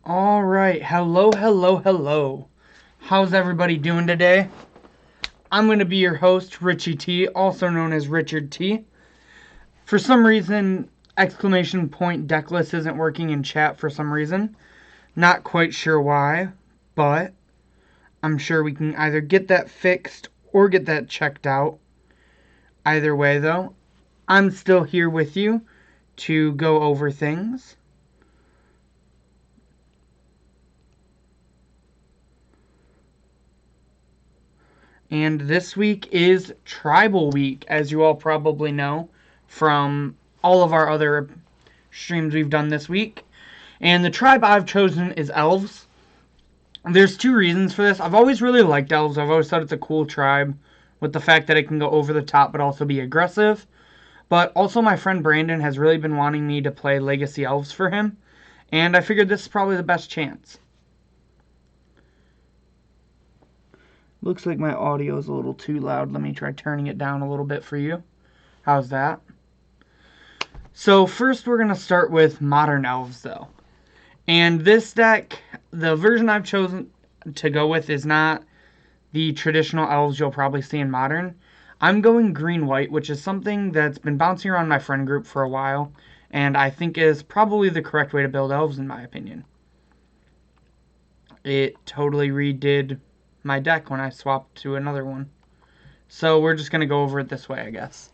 All right, hello, hello, hello. How's everybody doing today? I'm going to be your host, Richie T, also known as Richard T. For some reason, exclamation point deck list isn't working in chat for some reason. Not quite sure why, but I'm sure we can either get that fixed or get that checked out. Either way, though, I'm still here with you to go over things. And this week is Tribal Week, as you all probably know from all of our other streams we've done this week. And the tribe I've chosen is Elves. There's two reasons for this. I've always really liked Elves. I've always thought it's a cool tribe with the fact that it can go over the top but also be aggressive. But also my friend Brandon has really been wanting me to play Legacy Elves for him. And I figured this is probably the best chance. Looks like my audio is a little too loud. Let me try turning it down a little bit for you. How's that? So first we're going to start with Modern Elves though. And this deck, the version I've chosen to go with is not the traditional Elves you'll probably see in Modern. I'm going green-white, which is something that's been bouncing around my friend group for a while, and I think is probably the correct way to build Elves in my opinion. It totally redid my deck when I swapped to another one. So we're just going to go over it this way, I guess.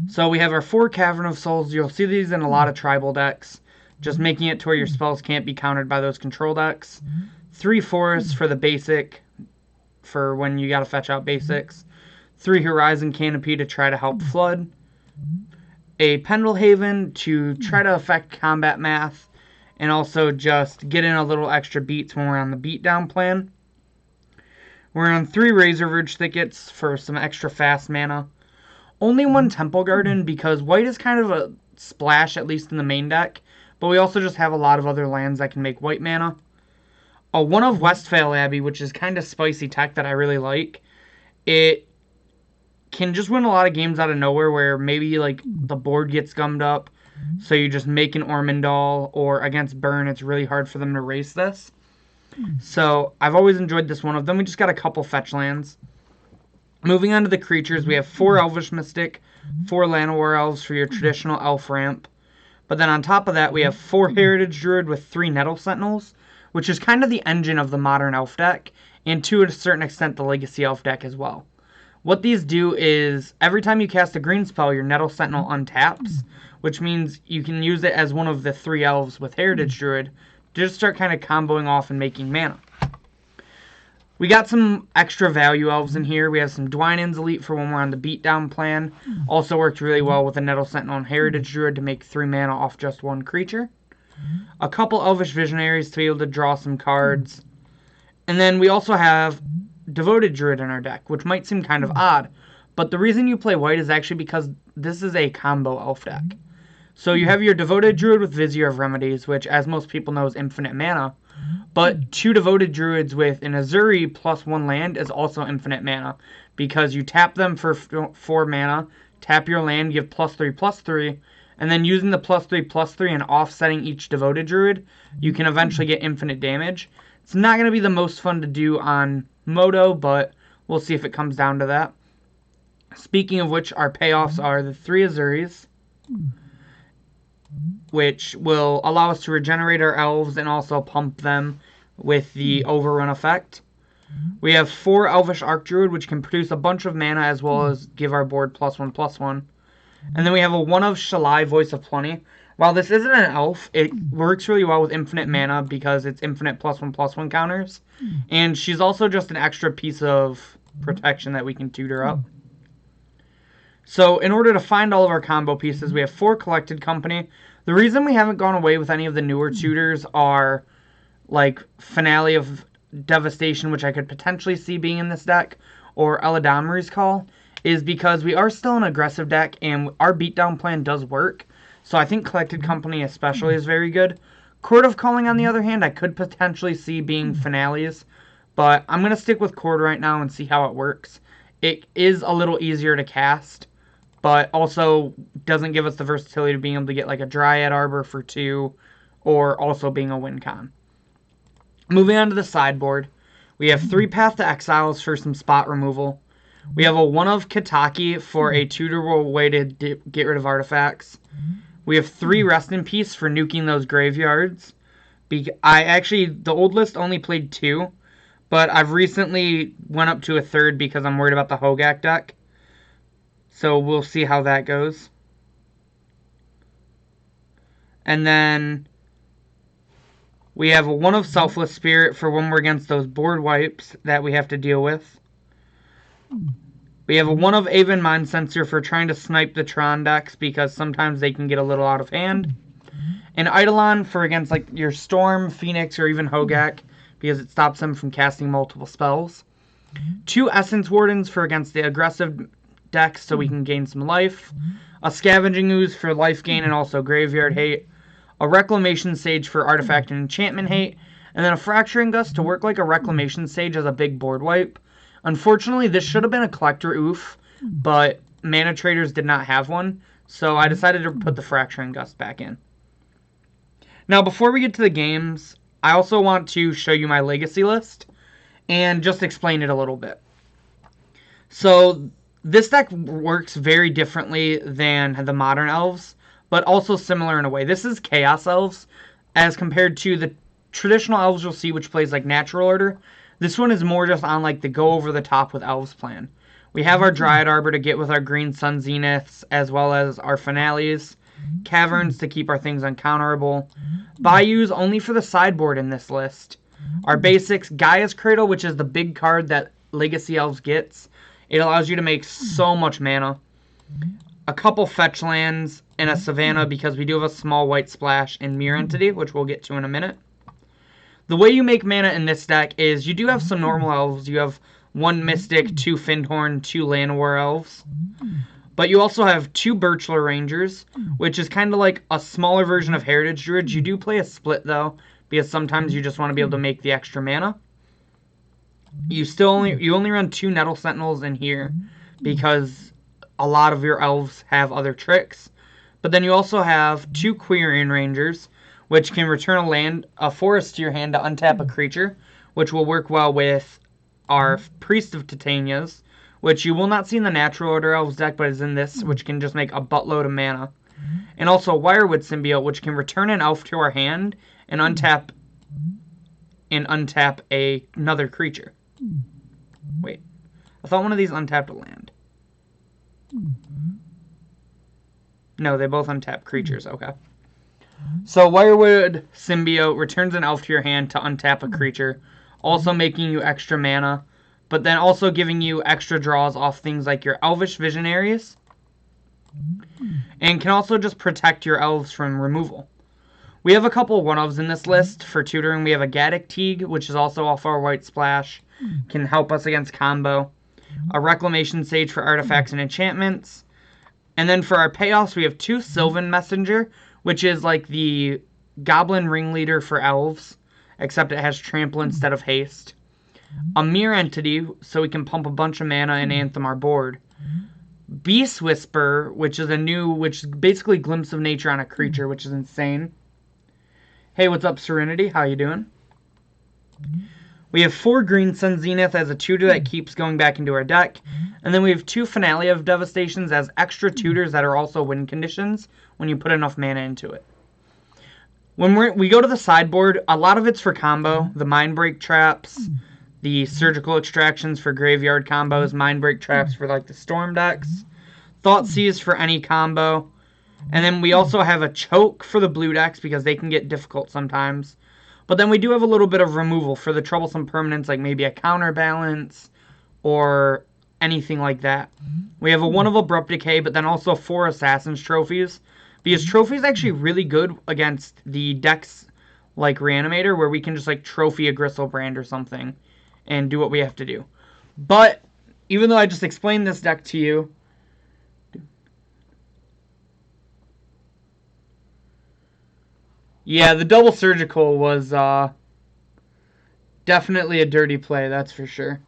So we have our 4 Cavern of Souls. You'll see these in a lot of tribal decks, just making it to where your spells can't be countered by those control decks. 3 Forests for the basic, for when you gotta fetch out basics. 3 Horizon Canopy to try to help flood. A Pendelhaven to try to affect combat math, and also just get in a little extra beats when we're on the beatdown plan. We're on 3 Razorverge Thickets for some extra fast mana. Only 1 Temple Garden because white is kind of a splash, at least in the main deck, but we also just have a lot of other lands that can make white mana. A 1 of Westphal Abbey, which is kind of spicy tech that I really like. It can just win a lot of games out of nowhere where maybe like the board gets gummed up, so you just make an Ormondal, or against Burn, it's really hard for them to race this. So I've always enjoyed this one of them. We just got a couple fetch lands. Moving on to the creatures, we have 4 Elvish Mystic, 4 Llanowar Elves for your traditional elf ramp. But then on top of that, we have 4 Heritage Druid with 3 Nettle Sentinels, which is kind of the engine of the modern elf deck, and to a certain extent the Legacy Elf deck as well. What these do is, every time you cast a green spell, your Nettle Sentinel untaps, which means you can use it as one of the 3 elves with Heritage Druid to just start kind of comboing off and making mana. We got some extra value elves in here. We have some Dwynen's Elite for when we're on the beatdown plan. Also worked really well with a Nettle Sentinel and Heritage Druid to make 3 mana off just 1 creature. A couple Elvish Visionaries to be able to draw some cards. And then we also have Devoted Druid in our deck, which might seem kind of odd. But the reason you play white is actually because this is a combo elf deck. So you have your Devoted Druid with Vizier of Remedies, which as most people know is infinite mana. But 2 Devoted Druids with an Azuri plus 1 land is also infinite mana, because you tap them for 4 mana, tap your land, give +3/+3, and then using the +3/+3 and offsetting each Devoted Druid, you can eventually get infinite damage. It's not going to be the most fun to do on Moto, but we'll see if it comes down to that. Speaking of which, our payoffs are the 3 Azuris, which will allow us to regenerate our elves and also pump them with the overrun effect. We have 4 Elvish Archdruid, which can produce a bunch of mana as well as give our board +1/+1. And then we have a 1 of Shalai, Voice of Plenty. While this isn't an elf, it works really well with infinite mana because it's infinite +1/+1 counters. And she's also just an extra piece of protection that we can tutor up. So in order to find all of our combo pieces, we have 4 Collected Company. The reason we haven't gone away with any of the newer tutors are like Finale of Devastation, which I could potentially see being in this deck, or Eladamri's Call, is because we are still an aggressive deck and our beatdown plan does work. So I think Collected Company especially is very good. Court of Calling, on the other hand, I could potentially see being Finales, but I'm going to stick with Court right now and see how it works. It is a little easier to cast, but also doesn't give us the versatility of being able to get like a Dryad Arbor for 2, or also being a win con. Moving on to the sideboard, we have 3 Path to Exiles for some spot removal. We have a 1 of Kataki for a tutorable way to get rid of artifacts. We have 3 Rest in Peace for nuking those graveyards. The old list only played 2, but I've recently went up to a 3rd because I'm worried about the Hogak deck. So we'll see how that goes. And then we have a 1 of Selfless Spirit for when we're against those board wipes that we have to deal with. We have a 1 of Aven Mind Sensor for trying to snipe the Tron decks because sometimes they can get a little out of hand. And Eidolon for against like your Storm, Phoenix, or even Hogak because it stops them from casting multiple spells. 2 Essence Wardens for against the aggressive decks so we can gain some life. A Scavenging Ooze for life gain and also graveyard hate. A Reclamation Sage for artifact and enchantment hate. And then a Fracturing Gust to work like a Reclamation Sage as a big board wipe. Unfortunately, this should have been a Collector Oof, but Mana Traders did not have one, so I decided to put the Fracturing Gust back in. Now, before we get to the games, I also want to show you my Legacy list and just explain it a little bit. So, this deck works very differently than the Modern Elves, but also similar in a way. This is Chaos Elves, as compared to the traditional Elves you'll see, which plays like Natural Order. This one is more just on like the go over the top with Elves plan. We have our Dryad Arbor to get with our Green Sun Zeniths, as well as our Finales. Caverns to keep our things uncounterable. Bayous only for the sideboard in this list. Our basics, Gaia's Cradle, which is the big card that Legacy Elves gets. It allows you to make so much mana. A couple fetch lands and a Savannah because we do have a small white splash and Mirror Entity, which we'll get to in a minute. The way you make mana in this deck is you do have some normal elves. You have 1 Mystic, 2 Findhorn, 2 Llanowar Elves. But you also have 2 Birchler Rangers, which is kind of like a smaller version of Heritage Druids. You do play a split, though, because sometimes you just want to be able to make the extra mana. You only run 2 Nettle Sentinels in here because a lot of your elves have other tricks. But then you also have 2 Quirion Rangers, which can return a forest to your hand to untap a creature, which will work well with our Priest of Titanias, which you will not see in the Natural Order Elves deck, but is in this, which can just make a buttload of mana. And also Wirewood Symbiote, which can return an elf to our hand and untap another creature. Wait, I thought one of these untapped a land. No, they both untap creatures, okay. So Wirewood Symbiote returns an elf to your hand to untap a creature, also making you extra mana, but then also giving you extra draws off things like your Elvish Visionaries, and can also just protect your elves from removal. We have a couple one-ofs in this list for tutoring. We have a Gaddock Teague, which is also off our White Splash, can help us against combo. A Reclamation Sage for artifacts and enchantments. And then for our payoffs, we have 2 Sylvan Messenger, which is like the Goblin Ringleader for elves, except it has trample instead of haste. A Mirror Entity, so we can pump a bunch of mana and anthem our board. Beast Whisper, which is which is basically Glimpse of Nature on a creature, which is insane. Hey, what's up, Serenity? How you doing? We have 4 Green Sun Zenith as a tutor that keeps going back into our deck. And then we have 2 Finale of Devastations as extra tutors that are also win conditions when you put enough mana into it. When we go to the sideboard, a lot of it's for combo. The Mindbreak Traps, the Surgical Extractions for graveyard combos, Mindbreak Traps for like the Storm decks, Thoughtseize for any combo. And then we also have a Choke for the blue decks because they can get difficult sometimes. But then we do have a little bit of removal for the troublesome permanents, like maybe a Counterbalance or anything like that. We have a 1 of Abrupt Decay, but then also 4 Assassin's Trophies. Because Trophy is actually really good against the decks like Reanimator, where we can just like Trophy a Gristlebrand or something and do what we have to do. But even though I just explained this deck to you, yeah, the double surgical was definitely a dirty play, that's for sure.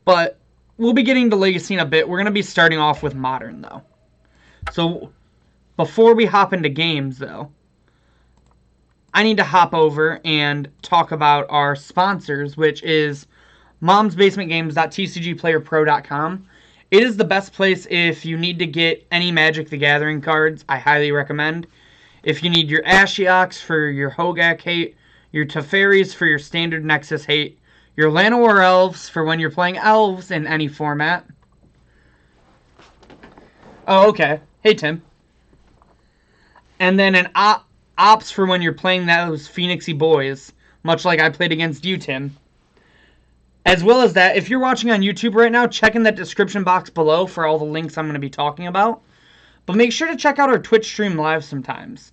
But we'll be getting to Legacy in a bit. We're going to be starting off with Modern, though. So before we hop into games, though, I need to hop over and talk about our sponsors, which is momsbasementgames.tcgplayerpro.com. It is the best place if you need to get any Magic the Gathering cards. I highly recommend. If you need your Ashioks for your Hogak hate, your Teferis for your standard Nexus hate, your Llanowar Elves for when you're playing Elves in any format. Oh, okay. Hey, Tim. And then an Ops for when you're playing those Phoenixy boys, much like I played against you, Tim. As well as that, if you're watching on YouTube right now, check in that description box below for all the links I'm going to be talking about. But make sure to check out our Twitch stream live sometimes.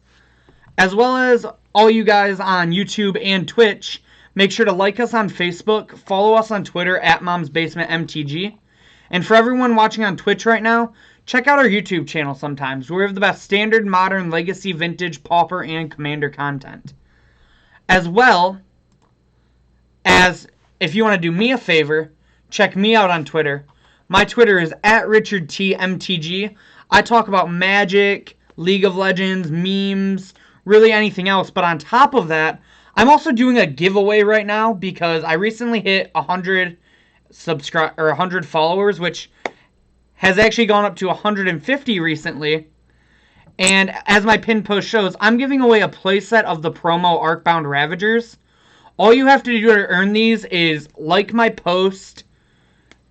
As well as all you guys on YouTube and Twitch, make sure to like us on Facebook, follow us on Twitter at MomsBasementMTG. And for everyone watching on Twitch right now, check out our YouTube channel sometimes. We have the best standard, modern, legacy, vintage, pauper, and commander content. As well as, if you want to do me a favor, check me out on Twitter. My Twitter is at RichardTMTG. I talk about Magic, League of Legends, memes, really anything else. But on top of that, I'm also doing a giveaway right now because I recently hit 100 100 followers, which has actually gone up to 150 recently. And as my pin post shows, I'm giving away a playset of the promo Arcbound Ravagers. All you have to do to earn these is like my post,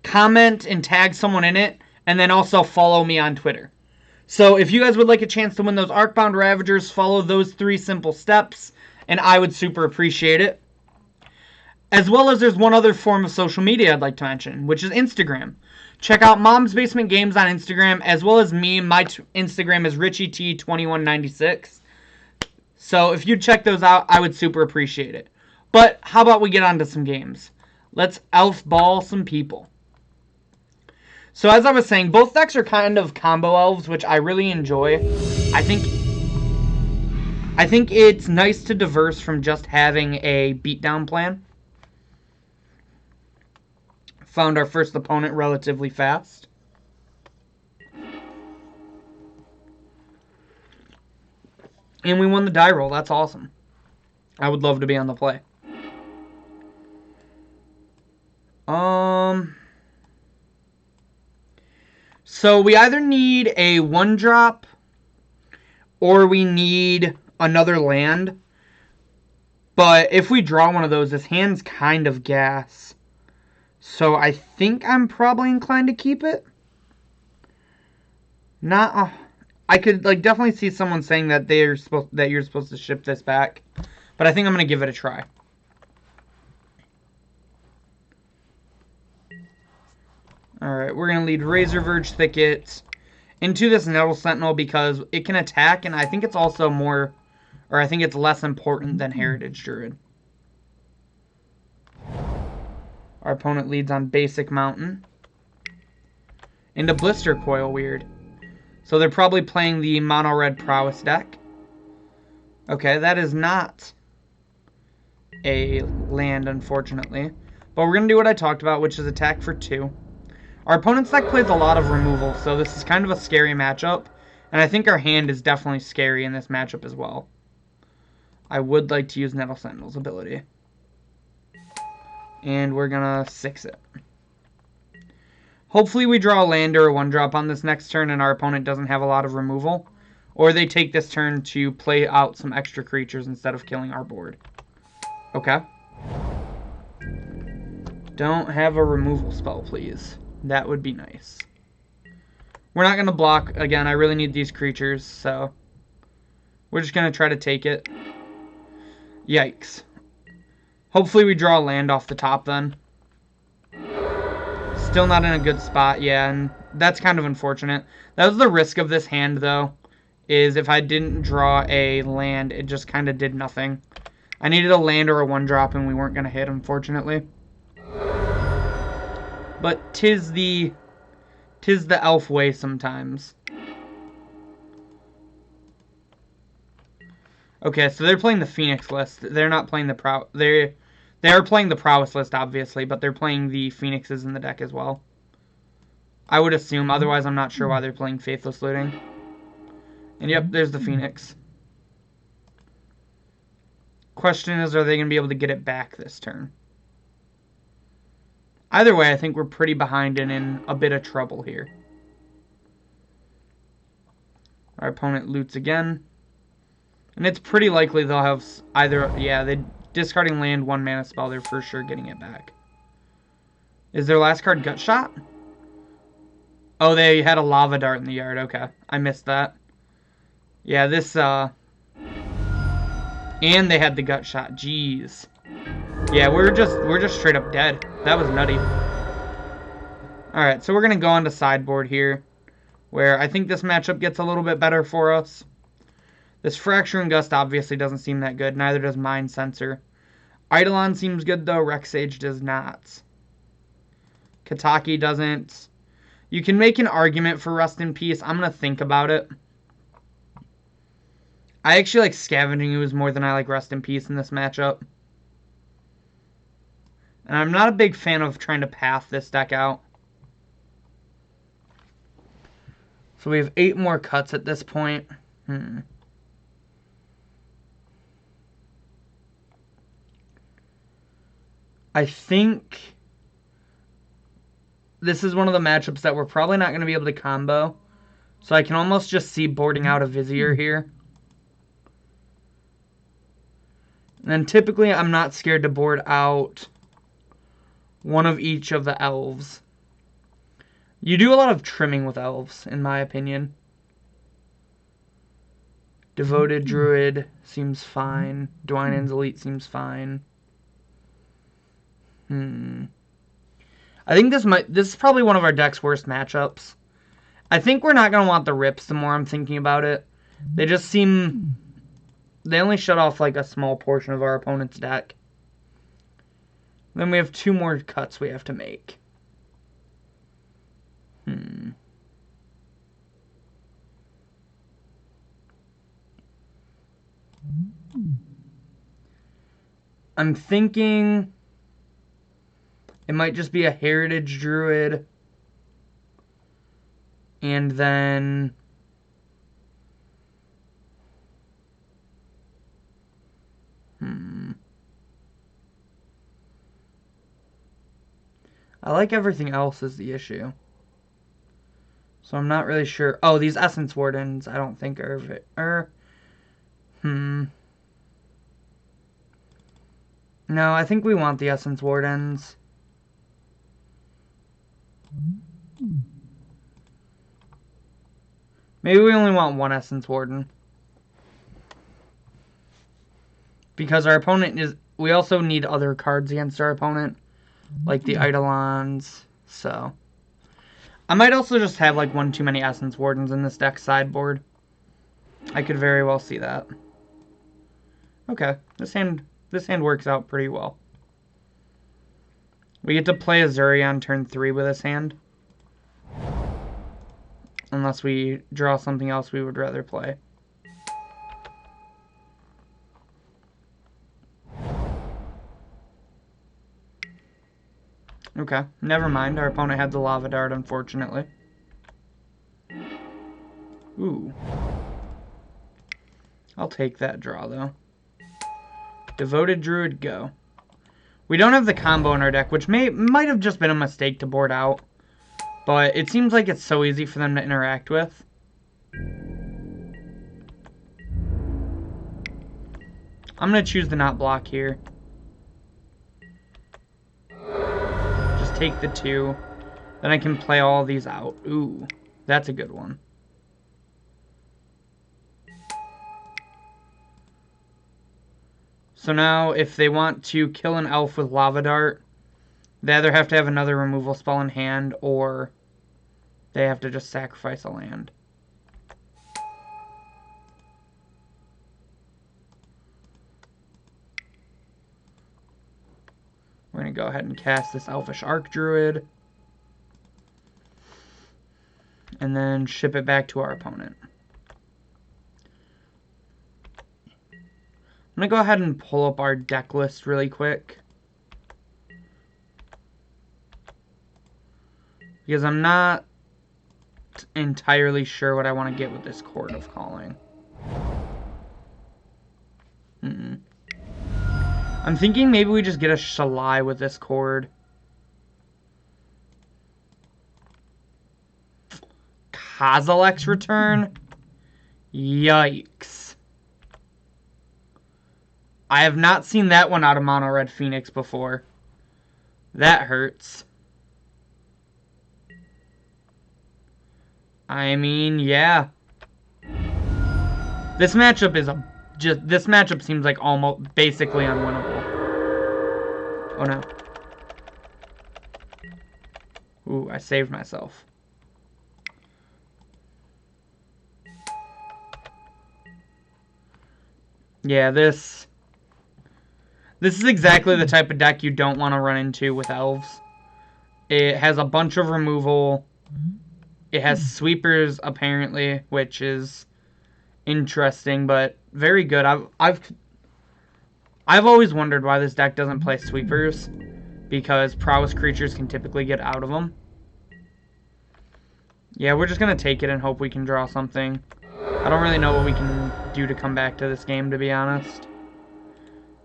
comment and tag someone in it, and then also follow me on Twitter. So if you guys would like a chance to win those Arcbound Ravagers, follow those 3 simple steps, and I would super appreciate it. As well as there's one other form of social media I'd like to mention, which is Instagram. Check out Mom's Basement Games on Instagram, as well as me. My Instagram is RichieT2196. So if you check those out, I would super appreciate it. But how about we get on to some games? Let's elf ball some people. So as I was saying, both decks are kind of combo elves, which I really enjoy. I think it's nice to diverse from just having a beatdown plan. Found our first opponent relatively fast. And we won the die roll. That's awesome. I would love to be on the play. So we either need a 1-drop or we need another land. But if we draw one of those, this hand's kind of gas. So I think I'm probably inclined to keep it. I could definitely see someone saying that you're supposed to ship this back, but I think I'm gonna give it a try. Alright, we're going to lead Razor Verge Thicket into this Nettle Sentinel because it can attack, and I think it's also I think it's less important than Heritage Druid. Our opponent leads on Basic Mountain. Into Blister Coil, weird. So they're probably playing the Mono-Red Prowess deck. Okay, that is not a land, unfortunately. But we're going to do what I talked about, which is attack for 2. Our opponent's deck plays a lot of removal, so this is kind of a scary matchup. And I think our hand is definitely scary in this matchup as well. I would like to use Nettle Sentinel's ability. And we're going to 6 it. Hopefully we draw a land or a 1-drop on this next turn and our opponent doesn't have a lot of removal. Or they take this turn to play out some extra creatures instead of killing our board. Okay. Don't have a removal spell, please. That would be nice. We're not going to block. Again, I really need these creatures, so we're just going to try to take it. Yikes. Hopefully we draw a land off the top then. Still not in a good spot, yeah, and that's kind of unfortunate. That was the risk of this hand, though, is if I didn't draw a land, it just kind of did nothing. I needed a land or a 1-drop, and we weren't going to hit, unfortunately. But tis the elf way sometimes. Okay, so they're playing the Phoenix list. They're not playing the they are playing the Prowess list, obviously, but they're playing the Phoenixes in the deck as well. I would assume, otherwise I'm not sure why they're playing Faithless Looting. And yep, there's the Phoenix. question is, are they going to be able to get it back this turn? Either way, I think we're pretty behind and in a bit of trouble here. Our opponent loots again. And it's pretty likely they'll have either... Yeah, they discarding land, 1 mana spell. They're for sure getting it back. Is their last card Gut Shot? Oh, they had a Lava Dart in the yard. Okay, I missed that. Yeah, this... And they had the Gut Shot. Jeez. Yeah, we're just straight up dead. That was nutty. Alright, so we're going to go on to sideboard here, where I think this matchup gets a little bit better for us. This Fracturing Gust obviously doesn't seem that good. Neither does Mind Sensor. Eidolon seems good, though. Rexage does not. Kataki doesn't. You can make an argument for Rest in Peace. I'm going to think about it. I actually like Scavenging Ooze more than I like Rest in Peace in this matchup. And I'm not a big fan of trying to path this deck out. So we have 8 more cuts at this point. I think this is one of the matchups that we're probably not going to be able to combo. So I can almost just see boarding out a Vizier here. And then typically I'm not scared to board out one of each of the Elves. You do a lot of trimming with Elves, in my opinion. Devoted Druid seems fine. Dwynen's Elite seems fine. I think this is probably one of our deck's worst matchups. I think we're not going to want the Rips the more I'm thinking about it. They just seem... They only shut off like a small portion of our opponent's deck. Then we have 2 more cuts we have to make. I'm thinking it might just be a Heritage Druid. And then... I like everything else is the issue. So I'm not really sure. Oh, these Essence Wardens I don't think are... No, I think we want the Essence Wardens. Maybe we only want 1 Essence Warden. Because our opponent is... We also need other cards against our opponent. Like the Eidolons. So... I might also just have like 1 too many Essence Wardens in this deck sideboard. I could very well see that. Okay, this hand works out pretty well. We get to play Azuri on turn 3 with this hand. Unless we draw something else we would rather play. Okay, never mind. Our opponent had the Lava Dart, unfortunately. Ooh. I'll take that draw, though. Devoted Druid, go. We don't have the combo in our deck, which might have just been a mistake to board out. But it seems like it's so easy for them to interact with. I'm going to choose the not block here. Just take the 2. Then I can play all these out. Ooh, that's a good one. So now, if they want to kill an elf with Lava Dart, they either have to have another removal spell in hand, or they have to just sacrifice a land. We're going to go ahead and cast this Elfish Archdruid. And then ship it back to our opponent. I'm going to go ahead and pull up our deck list really quick. Because I'm not entirely sure what I want to get with this Chord of Calling. I'm thinking maybe we just get a Shalai with this cord. Kozilek's return? Yikes. I have not seen that one out of Mono Red Phoenix before. That hurts. I mean, yeah. This matchup is this matchup seems like almost basically unwinnable. Oh no. Ooh, I saved myself. Yeah, this is exactly the type of deck you don't want to run into with Elves. It has a bunch of removal. It has sweepers apparently, which is interesting, but very good. I've always wondered why this deck doesn't play sweepers, because prowess creatures can typically get out of them. Yeah, we're just gonna take it and hope we can draw something. I don't really know what we can do to come back to this game, to be honest.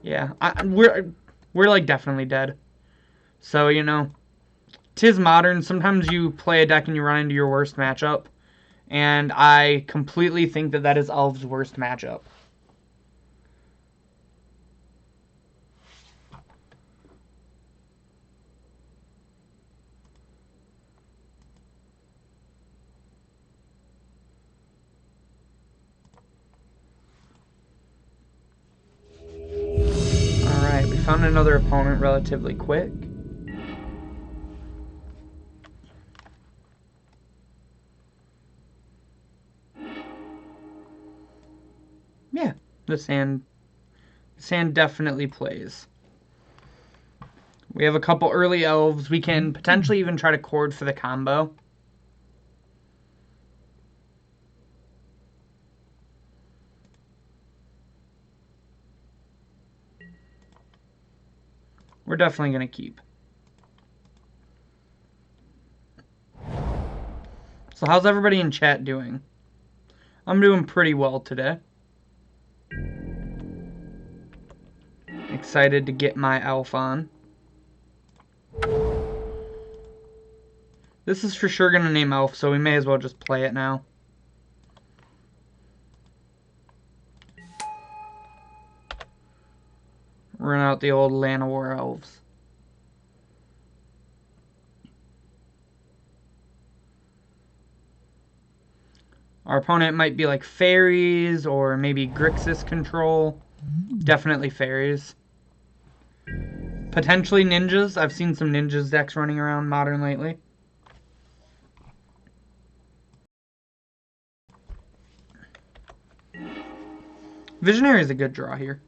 Yeah, we're like definitely dead. So, you know, 'tis modern. Sometimes you play a deck and you run into your worst matchup, and I completely think that is Elves' worst matchup. Alright, we found another opponent relatively quick. Yeah, this hand definitely plays. We have a couple early Elves. We can potentially even try to cord for the combo. We're definitely going to keep. So how's everybody in chat doing? I'm doing pretty well today. Excited to get my elf on. This is for sure going to name elf, so we may as well just play it now. Run out the old Llanowar Elves. Our opponent might be like fairies or maybe Grixis control. Definitely fairies. Potentially ninjas. I've seen some ninjas decks running around Modern lately. Visionary is a good draw here.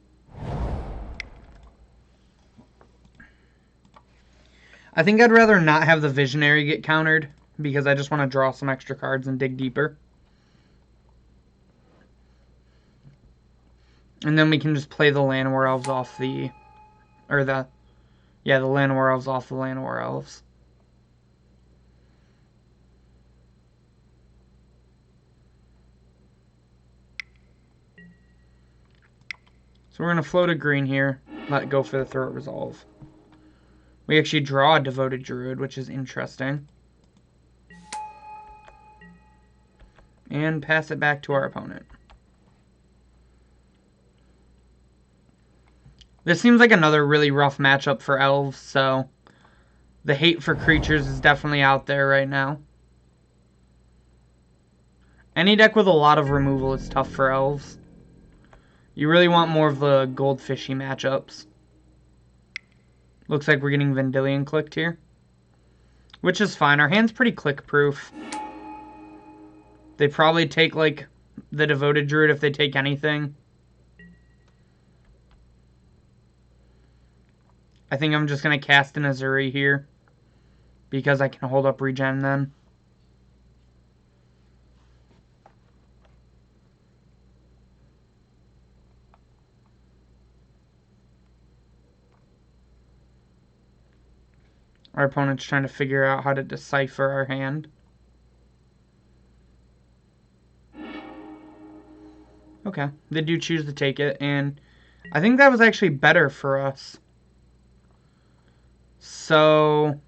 I think I'd rather not have the Visionary get countered, because I just want to draw some extra cards and dig deeper. And then we can just play the Llanowar Elves off the... the Llanowar Elves off the Llanowar Elves. So we're going to float a green here. Let it go for the Throat Resolve. We actually draw a Devoted Druid, which is interesting. And pass it back to our opponent. This seems like another really rough matchup for Elves, so the hate for creatures is definitely out there right now. Any deck with a lot of removal is tough for Elves. You really want more of the goldfishy matchups. Looks like we're getting Vendilion clicked here, which is fine. Our hand's pretty click-proof. They probably take, like, the Devoted Druid if they take anything. I think I'm just going to cast an Azuri here, because I can hold up regen then. Our opponent's trying to figure out how to decipher our hand. Okay, they do choose to take it, and I think that was actually better for us. So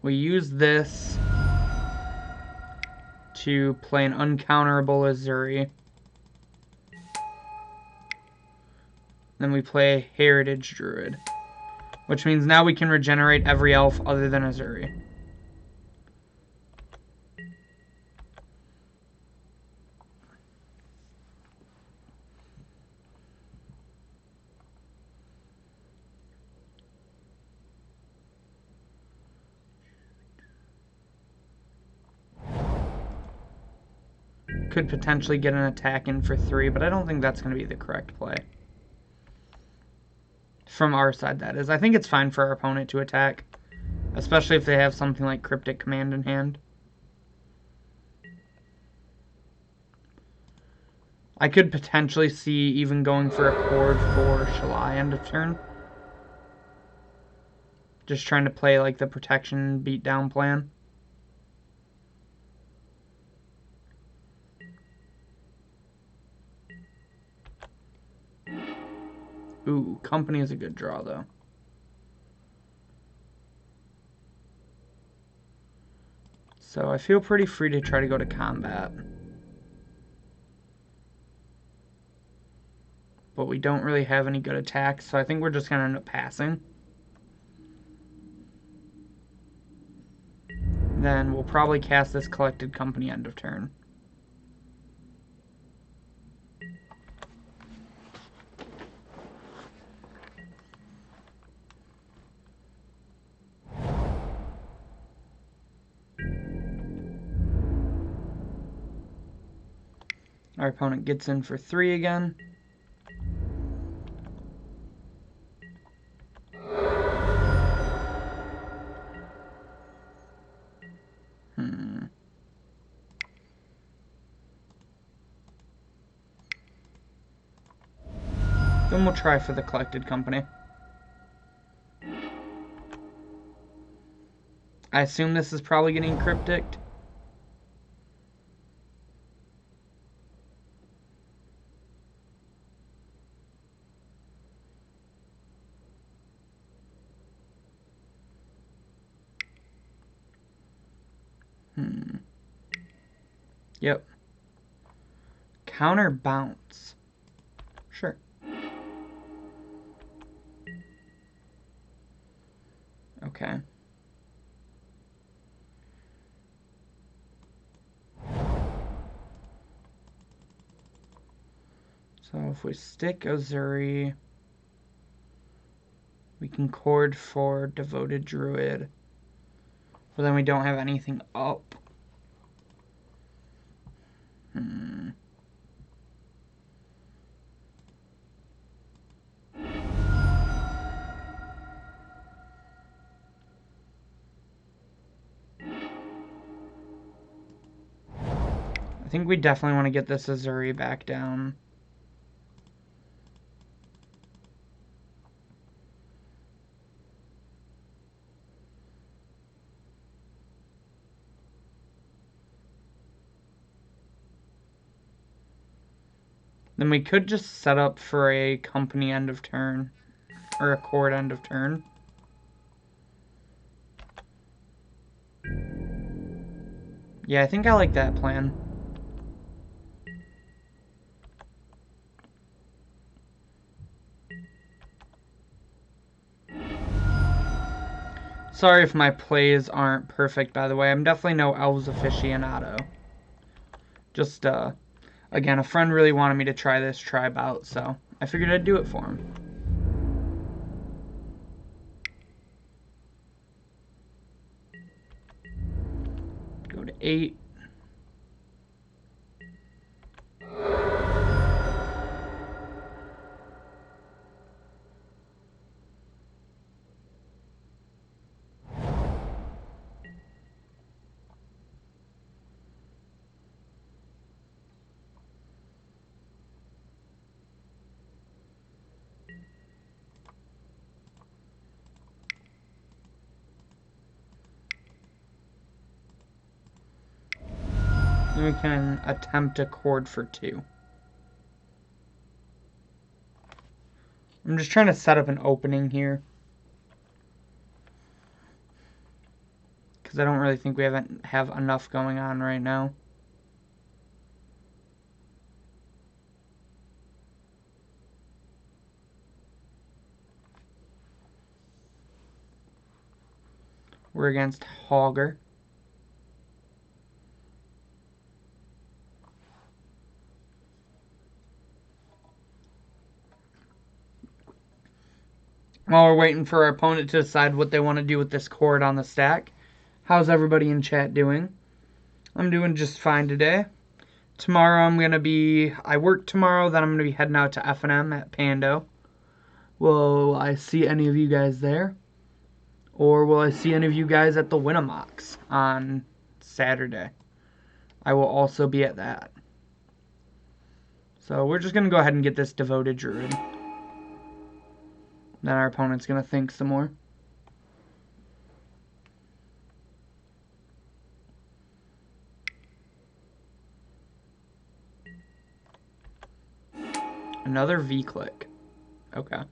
we use this to play an uncounterable Azuri. Then we play a Heritage Druid, which means now we can regenerate every elf other than Azuri. Could potentially get an attack in for 3, but I don't think that's going to be the correct play. From our side, that is. I think it's fine for our opponent to attack, especially if they have something like Cryptic Command in hand. I could potentially see even going for a Chord for Shalai end of turn. Just trying to play like the protection beatdown plan. Ooh, Company is a good draw, though. So I feel pretty free to try to go to combat. But we don't really have any good attacks, so I think we're just going to end up passing. Then we'll probably cast this Collected Company end of turn. Our opponent gets in for 3 again. Then we'll try for the Collected Company. I assume this is probably getting Cryptic. Yep. Counter bounce. Sure. Okay. So if we stick Azuri, we can Chord for Devoted Druid. But then we don't have anything up. I think we definitely want to get this Azuri back down. Then we could just set up for a Company end of turn, or a Chord end of turn. Yeah, I think I like that plan. Sorry if my plays aren't perfect, by the way. I'm definitely no Elves aficionado. Just, again, a friend really wanted me to try this tribe out, so I figured I'd do it for him. Go to 8. Then we can attempt a Chord for 2. I'm just trying to set up an opening here. Because I don't really think we have enough going on right now. We're against Hogger. While we're waiting for our opponent to decide what they want to do with this cord on the stack, how's everybody in chat doing? I'm doing just fine today. Tomorrow I work tomorrow, then I'm going to be heading out to F&M at Pando. Will I see any of you guys there? Or will I see any of you guys at the Winamax on Saturday? I will also be at that. So we're just going to go ahead and get this Devoted Druid. Then our opponent's going to think some more. Another V-click. Okay.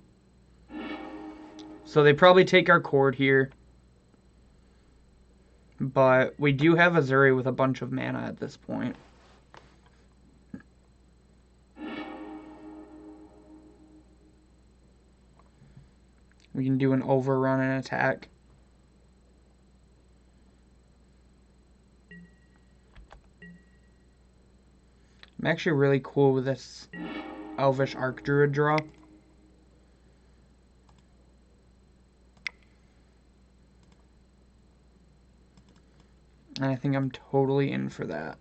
So they probably take our cord here. But we do have Azuri with a bunch of mana at this point. We can do an overrun and attack. I'm actually really cool with this Elvish Archdruid draw. And I think I'm totally in for that.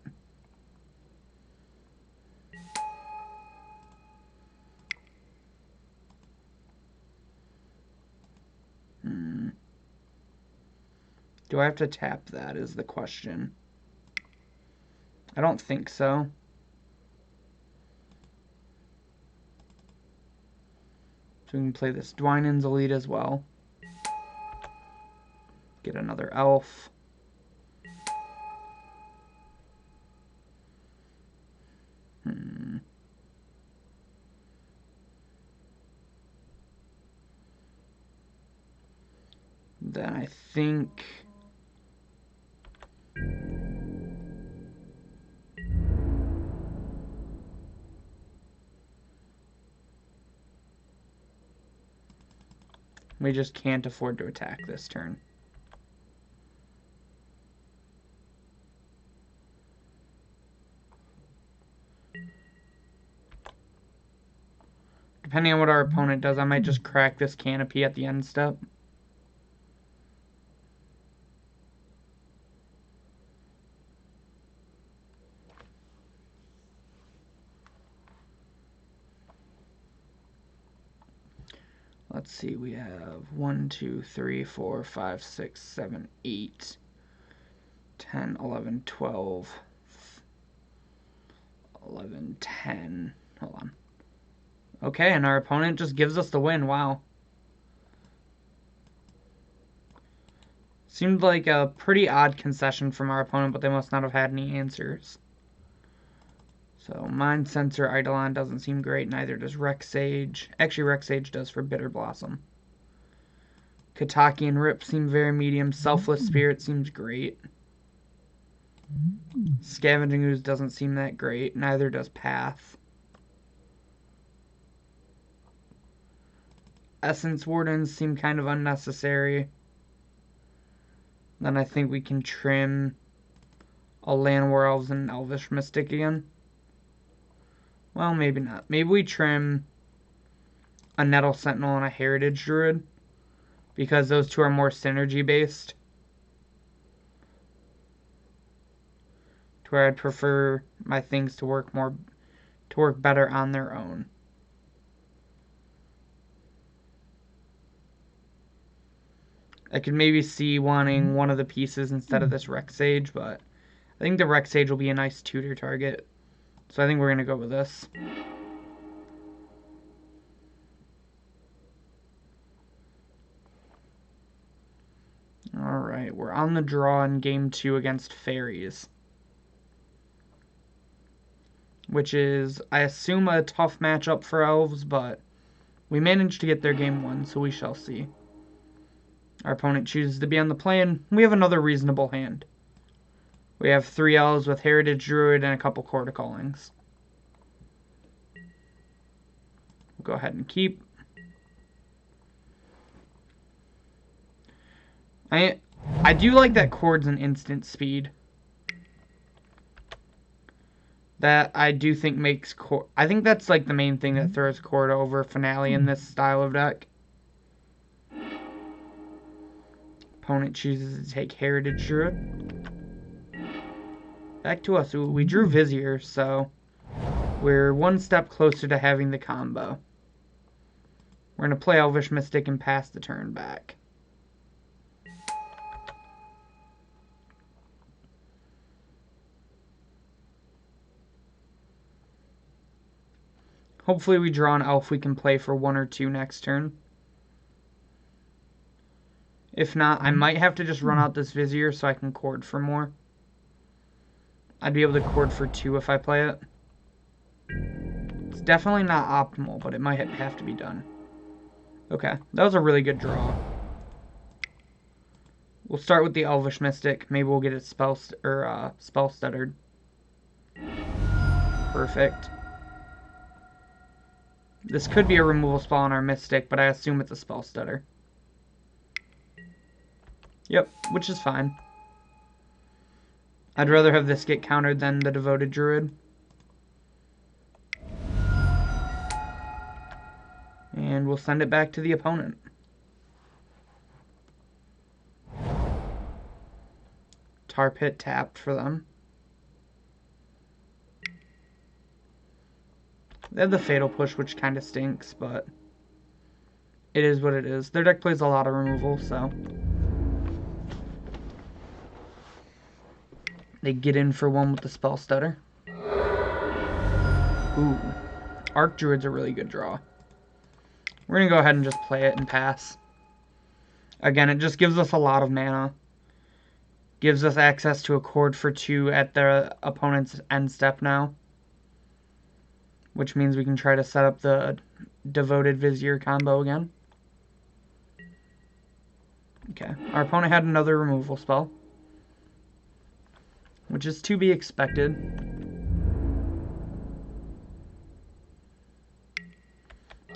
Do I have to tap that is the question. I don't think so. So we can play this Dwynen's Elite as well. Get another elf. Then I think we just can't afford to attack this turn. Depending on what our opponent does, I might just crack this Canopy at the end step. Let's see, we have 1, 2, 3, 4, 5, 6, 7, 8, 10, 11, 12, 11, 10. Hold on. Okay, and our opponent just gives us the win. Wow. Seemed like a pretty odd concession from our opponent, but they must not have had any answers. So, Mind Sensor Eidolon doesn't seem great, neither does Rex Sage. Actually, Rex Sage does for Bitter Blossom. Kataki and Rip seem very medium. Selfless Spirit seems great. Scavenging Ooze doesn't seem that great, neither does Path. Essence Wardens seem kind of unnecessary. Then I think we can trim a Llanowar Elves and an Elvish Mystic again. Well, maybe not. Maybe we trim a Nettle Sentinel and a Heritage Druid, because those two are more synergy based. To where I'd prefer my things to work better on their own. I could maybe see wanting one of the pieces instead of this Rex Sage, but I think the Rex Sage will be a nice tutor target. So I think we're going to go with this. Alright, we're on the draw in Game 2 against Fairies. Which is, I assume, a tough matchup for Elves, but We managed to get their game 1, so we shall see. Our opponent chooses to be on the play, and we have another reasonable hand. We have 3 Elves with Heritage Druid and a couple Chord of Callings. We'll go ahead and keep. I do like that Chord's an instant speed. That I do think makes Chord... I think that's like the main thing that throws Chord over Finale in this style of deck. Opponent chooses to take Heritage Druid. Back to us. We drew Vizier, so we're one step closer to having the combo. We're going to play Elvish Mystic and pass the turn back. Hopefully we draw an elf we can play for 1 or 2 next turn. If not, I might have to just run out this Vizier so I can Chord for more. I'd be able to Chord for 2 if I play it. It's definitely not optimal, but it might have to be done. Okay, that was a really good draw. We'll start with the Elvish Mystic. Maybe we'll get it spell stuttered. Perfect. This could be a removal spell on our Mystic, but I assume it's a spell stutter. Yep, which is fine. I'd rather have this get countered than the Devoted Druid. And we'll send it back to the opponent. Tar Pit tapped for them. They have the Fatal Push, which kind of stinks, but it is what it is. Their deck plays a lot of removal, so they get in for 1 with the Spell Stutter. Ooh. Arc Druid's a really good draw. We're going to go ahead and just play it and pass. Again, it just gives us a lot of mana. Gives us access to a Chord for 2 at their opponent's end step now. Which means we can try to set up the Devoted Vizier combo again. Okay, our opponent had another removal spell, which is to be expected.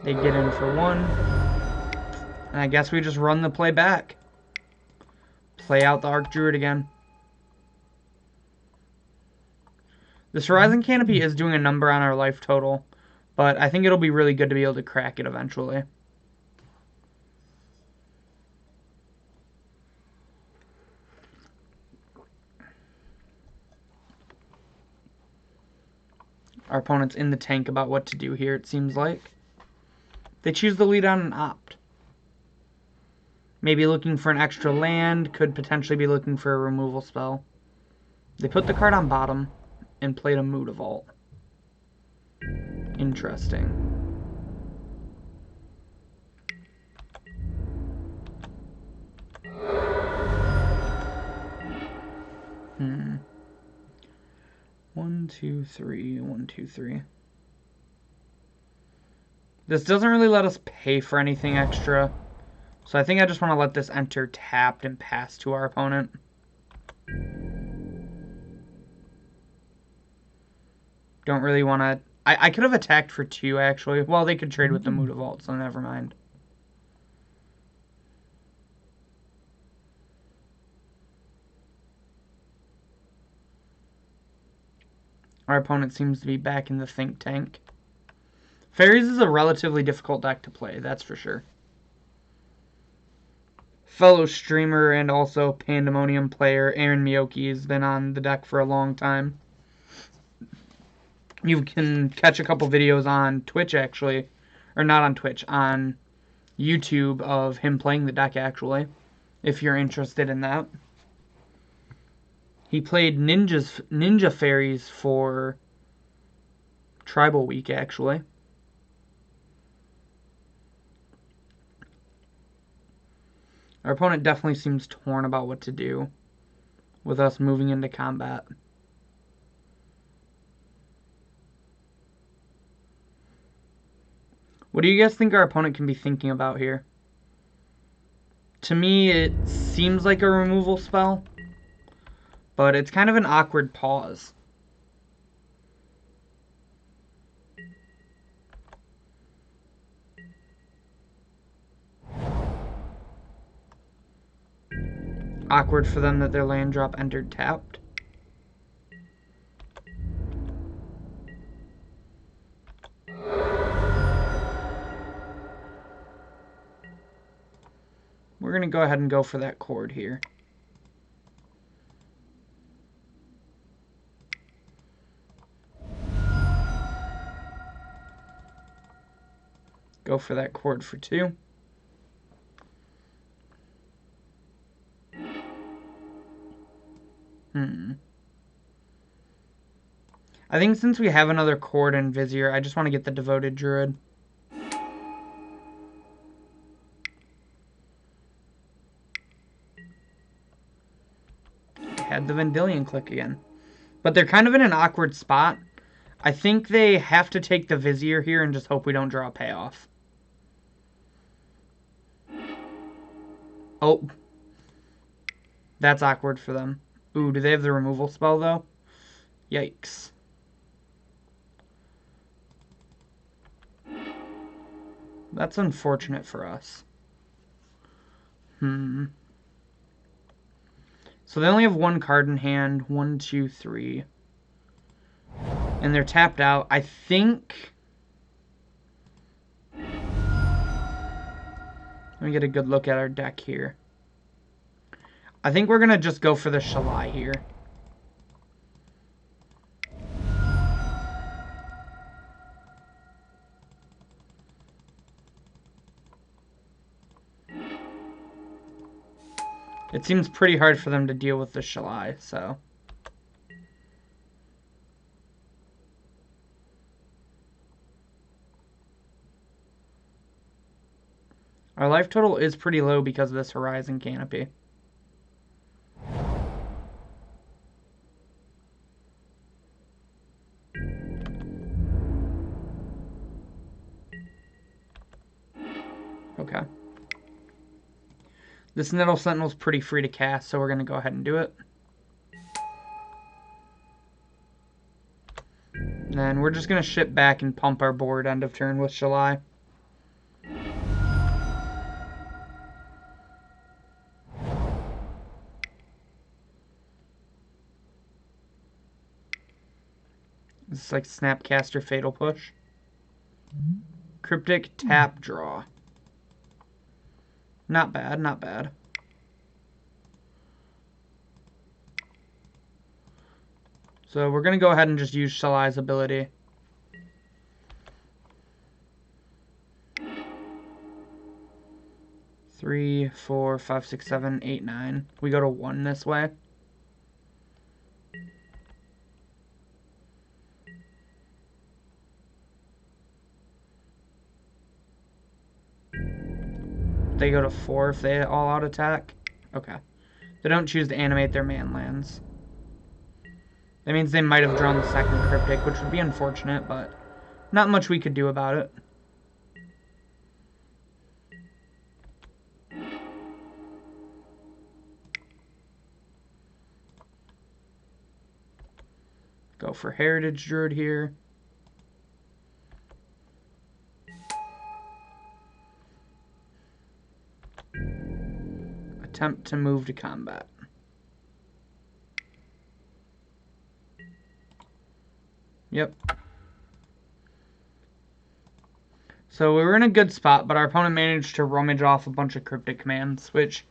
They get in for 1, and I guess we just run the play back. Play out the Arc Druid again. This Horizon Canopy is doing a number on our life total, but I think it'll be really good to be able to crack it eventually. Our opponent's in the tank about what to do here, it seems like. They choose the lead on an opt. Maybe looking for an extra land, could potentially be looking for a removal spell. They put the card on bottom and played a Mutavault. Interesting. One, two, three. 1, 2, 3. This doesn't really let us pay for anything extra, so I think I just want to let this enter tapped and pass to our opponent. Don't really want to... I could have attacked for 2, actually. Well, they could trade with the Mutavault, so never mind. Our opponent seems to be back in the think tank. Fairies is a relatively difficult deck to play, that's for sure. Fellow streamer and also Pandemonium player Aaron Miyoki has been on the deck for a long time. You can catch a couple videos on Twitch, actually. Or not on Twitch, on YouTube of him playing the deck, actually. If you're interested in that. He played Ninja Fairies for Tribal Week, actually. Our opponent definitely seems torn about what to do with us moving into combat. What do you guys think our opponent can be thinking about here? To me, it seems like a removal spell, but it's kind of an awkward pause. Awkward for them that their land drop entered tapped. We're going to go ahead and go for that chord here. Go for that chord for 2. I think since we have another chord and Vizier, I just want to get the Devoted Druid. I had the Vendilion click again. But they're kind of in an awkward spot. I think they have to take the Vizier here and just hope we don't draw a payoff. Oh. That's awkward for them. Ooh, do they have the removal spell, though? Yikes. That's unfortunate for us. So they only have 1 card in hand. 1, 2, 3. And they're tapped out. I think... Let me get a good look at our deck here. I think we're going to just go for the Shalai here. It seems pretty hard for them to deal with the Shalai, so... Our life total is pretty low because of this Horizon Canopy. Okay. This Nettle Sentinel's pretty free to cast, so we're going to go ahead and do it. And then we're just going to ship back and pump our board end of turn with Shalai. This is like Snapcaster Fatal Push. Cryptic Tap Draw. Not bad, not bad. So we're going to go ahead and just use Shalai's ability. Three, 4, 5, 6, 7, 8, 9. We go to 1 this way. They go to 4 if they all out attack. Okay. They don't choose to animate their man lands. That means they might have drawn the second Cryptic, which would be unfortunate, but not much we could do about it. Go for Heritage Druid here. Attempt to move to combat. Yep. So we were in a good spot, but our opponent managed to rummage off a bunch of Cryptic commands, which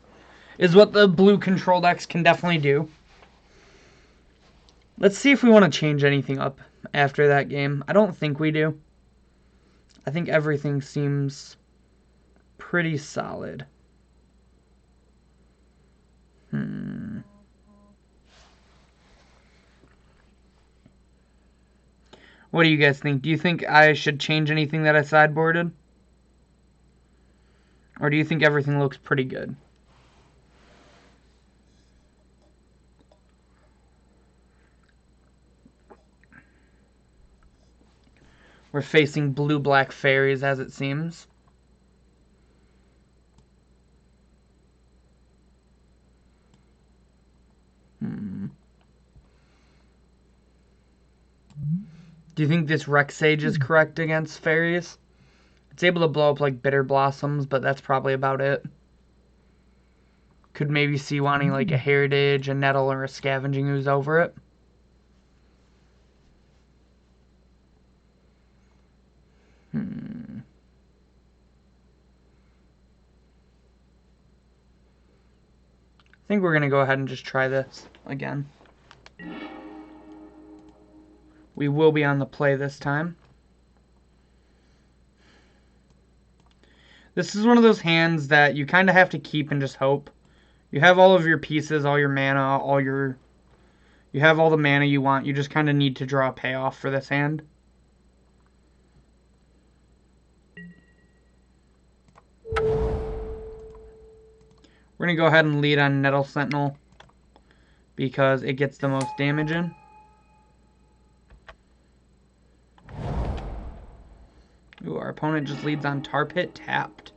is what the blue control decks can definitely do. Let's see if we want to change anything up after that game. I don't think we do. I think everything seems pretty solid. What do you guys think? Do you think I should change anything that I sideboarded? Or do you think everything looks pretty good? We're facing blue-black fairies, as it seems. Do you think this Rex Sage is correct against fairies? It's able to blow up like bitter blossoms, but that's probably about it. Could maybe see wanting like a heritage, a nettle, or a scavenging ooze over it. I think we're going to go ahead and just try this again. We will be on the play this time. This is one of those hands that you kind of have to keep and just hope. You have all of your pieces, all your mana, you have all the mana you want. You just kind of need to draw a payoff for this hand. We're going to go ahead and lead on Nettle Sentinel because it gets the most damage in. Ooh, our opponent just leads on Tar Pit tapped.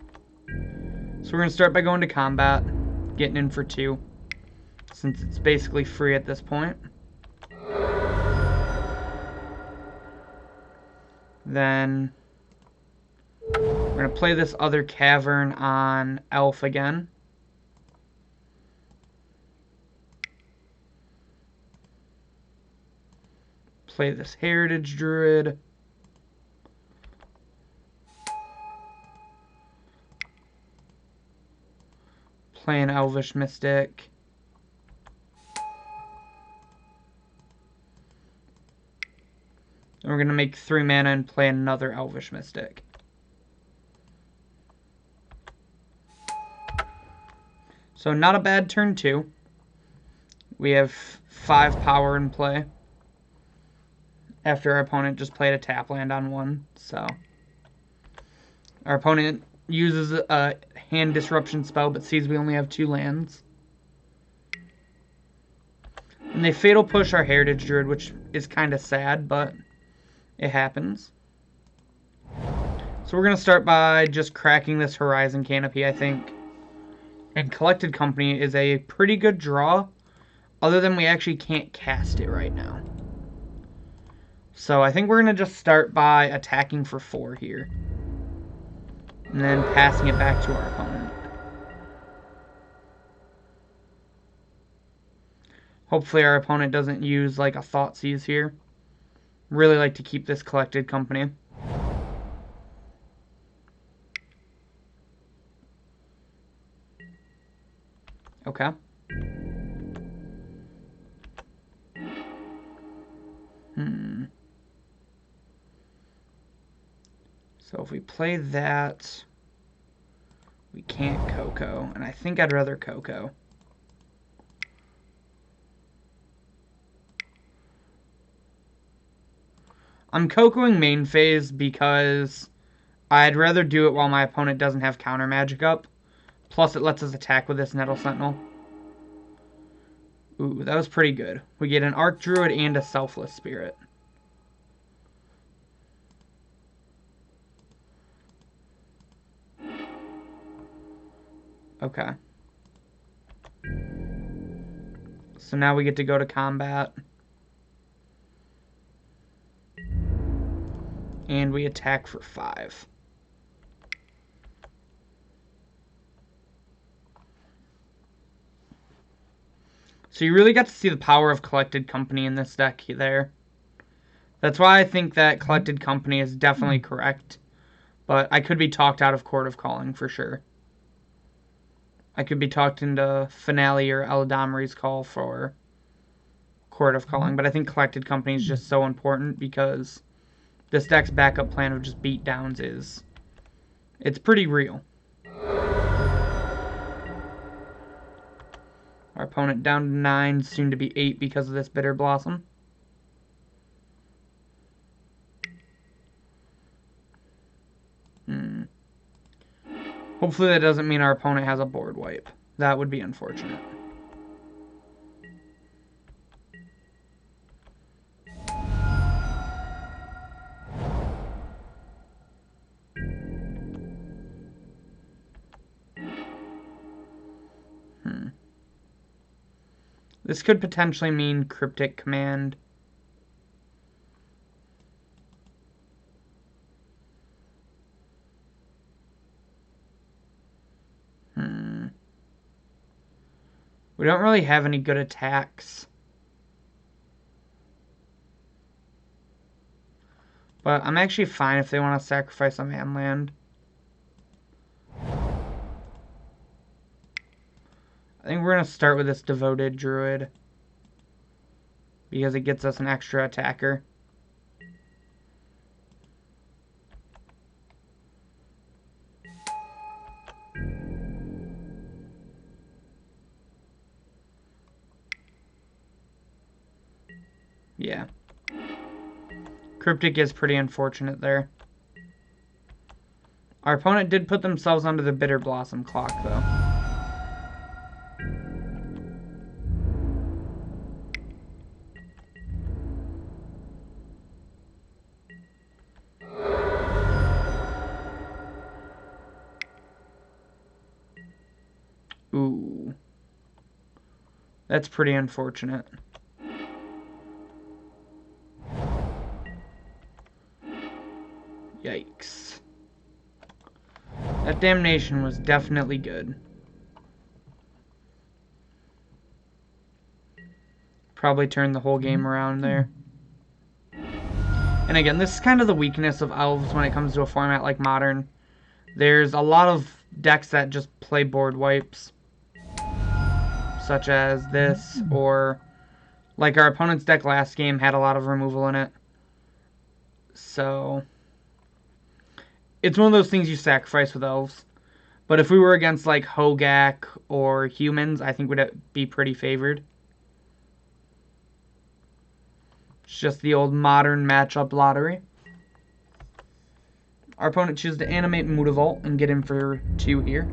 So we're going to start by going to combat, getting in for 2, since it's basically free at this point. Then we're going to play this other cavern on Elf again. Play this Heritage Druid. Play an Elvish Mystic. And we're going to make 3 mana and play another Elvish Mystic. So not a bad turn 2. We have 5 power in play. After our opponent just played a tap land on 1. So our opponent uses a hand disruption spell but sees we only have 2 lands. And they Fatal Push our Heritage Druid, which is kind of sad, but it happens. So we're going to start by just cracking this Horizon Canopy, I think. And Collected Company is a pretty good draw, other than we actually can't cast it right now. So I think we're going to just start by attacking for 4 here. And then passing it back to our opponent. Hopefully our opponent doesn't use like a Thoughtseize here. Really like to keep this Collected Company. Okay. So if we play that, we can't Coco, and I think I'd rather Coco. I'm Cocoing main phase because I'd rather do it while my opponent doesn't have counter magic up. Plus it lets us attack with this Nettle Sentinel. Ooh, that was pretty good. We get an Arc Druid and a Selfless Spirit. Okay. So now we get to go to combat. And we attack for 5. So you really got to see the power of Collected Company in this deck there. That's why I think that Collected Company is definitely correct. But I could be talked out of Court of Calling for sure. I could be talked into Finale or Eladamri's call for Court of Calling. But I think Collected Company is just so important because this deck's backup plan of just beatdowns is... it's pretty real. Our opponent down to 9, soon to be 8 because of this Bitter Blossom. Hopefully that doesn't mean our opponent has a board wipe. That would be unfortunate. This could potentially mean Cryptic Command. We don't really have any good attacks. But I'm actually fine if they want to sacrifice a man land. I think we're going to start with this Devoted Druid. Because it gets us an extra attacker. Yeah. Cryptic is pretty unfortunate there. Our opponent did put themselves under the Bitter Blossom clock, though. Ooh. That's pretty unfortunate. Yikes. That damnation was definitely good. Probably turned the whole game around there. And again, this is kind of the weakness of Elves when it comes to a format like Modern. There's a lot of decks that just play board wipes. Such as this, or like our opponent's deck last game had a lot of removal in it. So it's one of those things you sacrifice with Elves. But if we were against like Hogak or humans, I think we'd be pretty favored. It's just the old Modern matchup lottery. Our opponent chooses to animate Mutavault and get in for 2 here.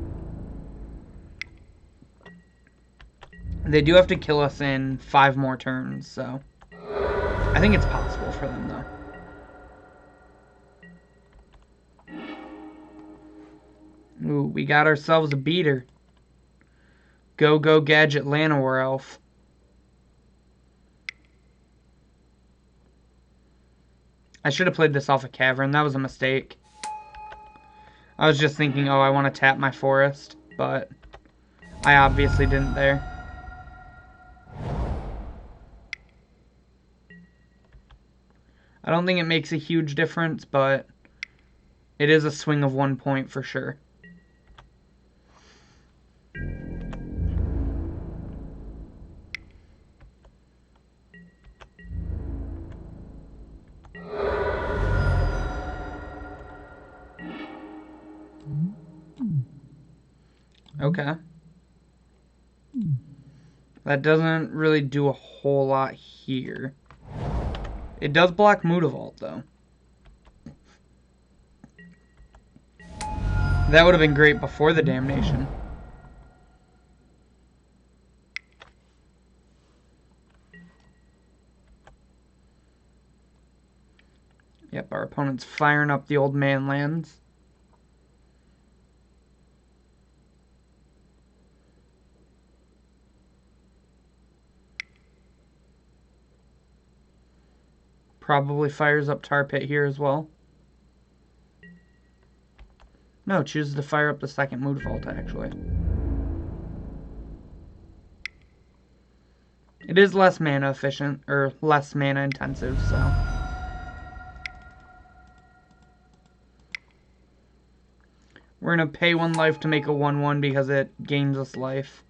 They do have to kill us in 5 more turns, so I think it's possible for them, though. Ooh, we got ourselves a beater. Go, go, Gadget Llanowar Elf. I should have played this off a Cavern. That was a mistake. I was just thinking, oh, I want to tap my forest, but I obviously didn't there. I don't think it makes a huge difference, but it is a swing of 1 point for sure. Okay. That doesn't really do a whole lot here. It does block Mutavault, though. That would have been great before the damnation. Yep, our opponent's firing up the old man lands. Probably fires up Tar Pit here as well. No, chooses to fire up the second Mutavault, actually. It is less mana efficient, or less mana intensive, so. We're going to pay 1 life to make a 1/1 because it gains us life.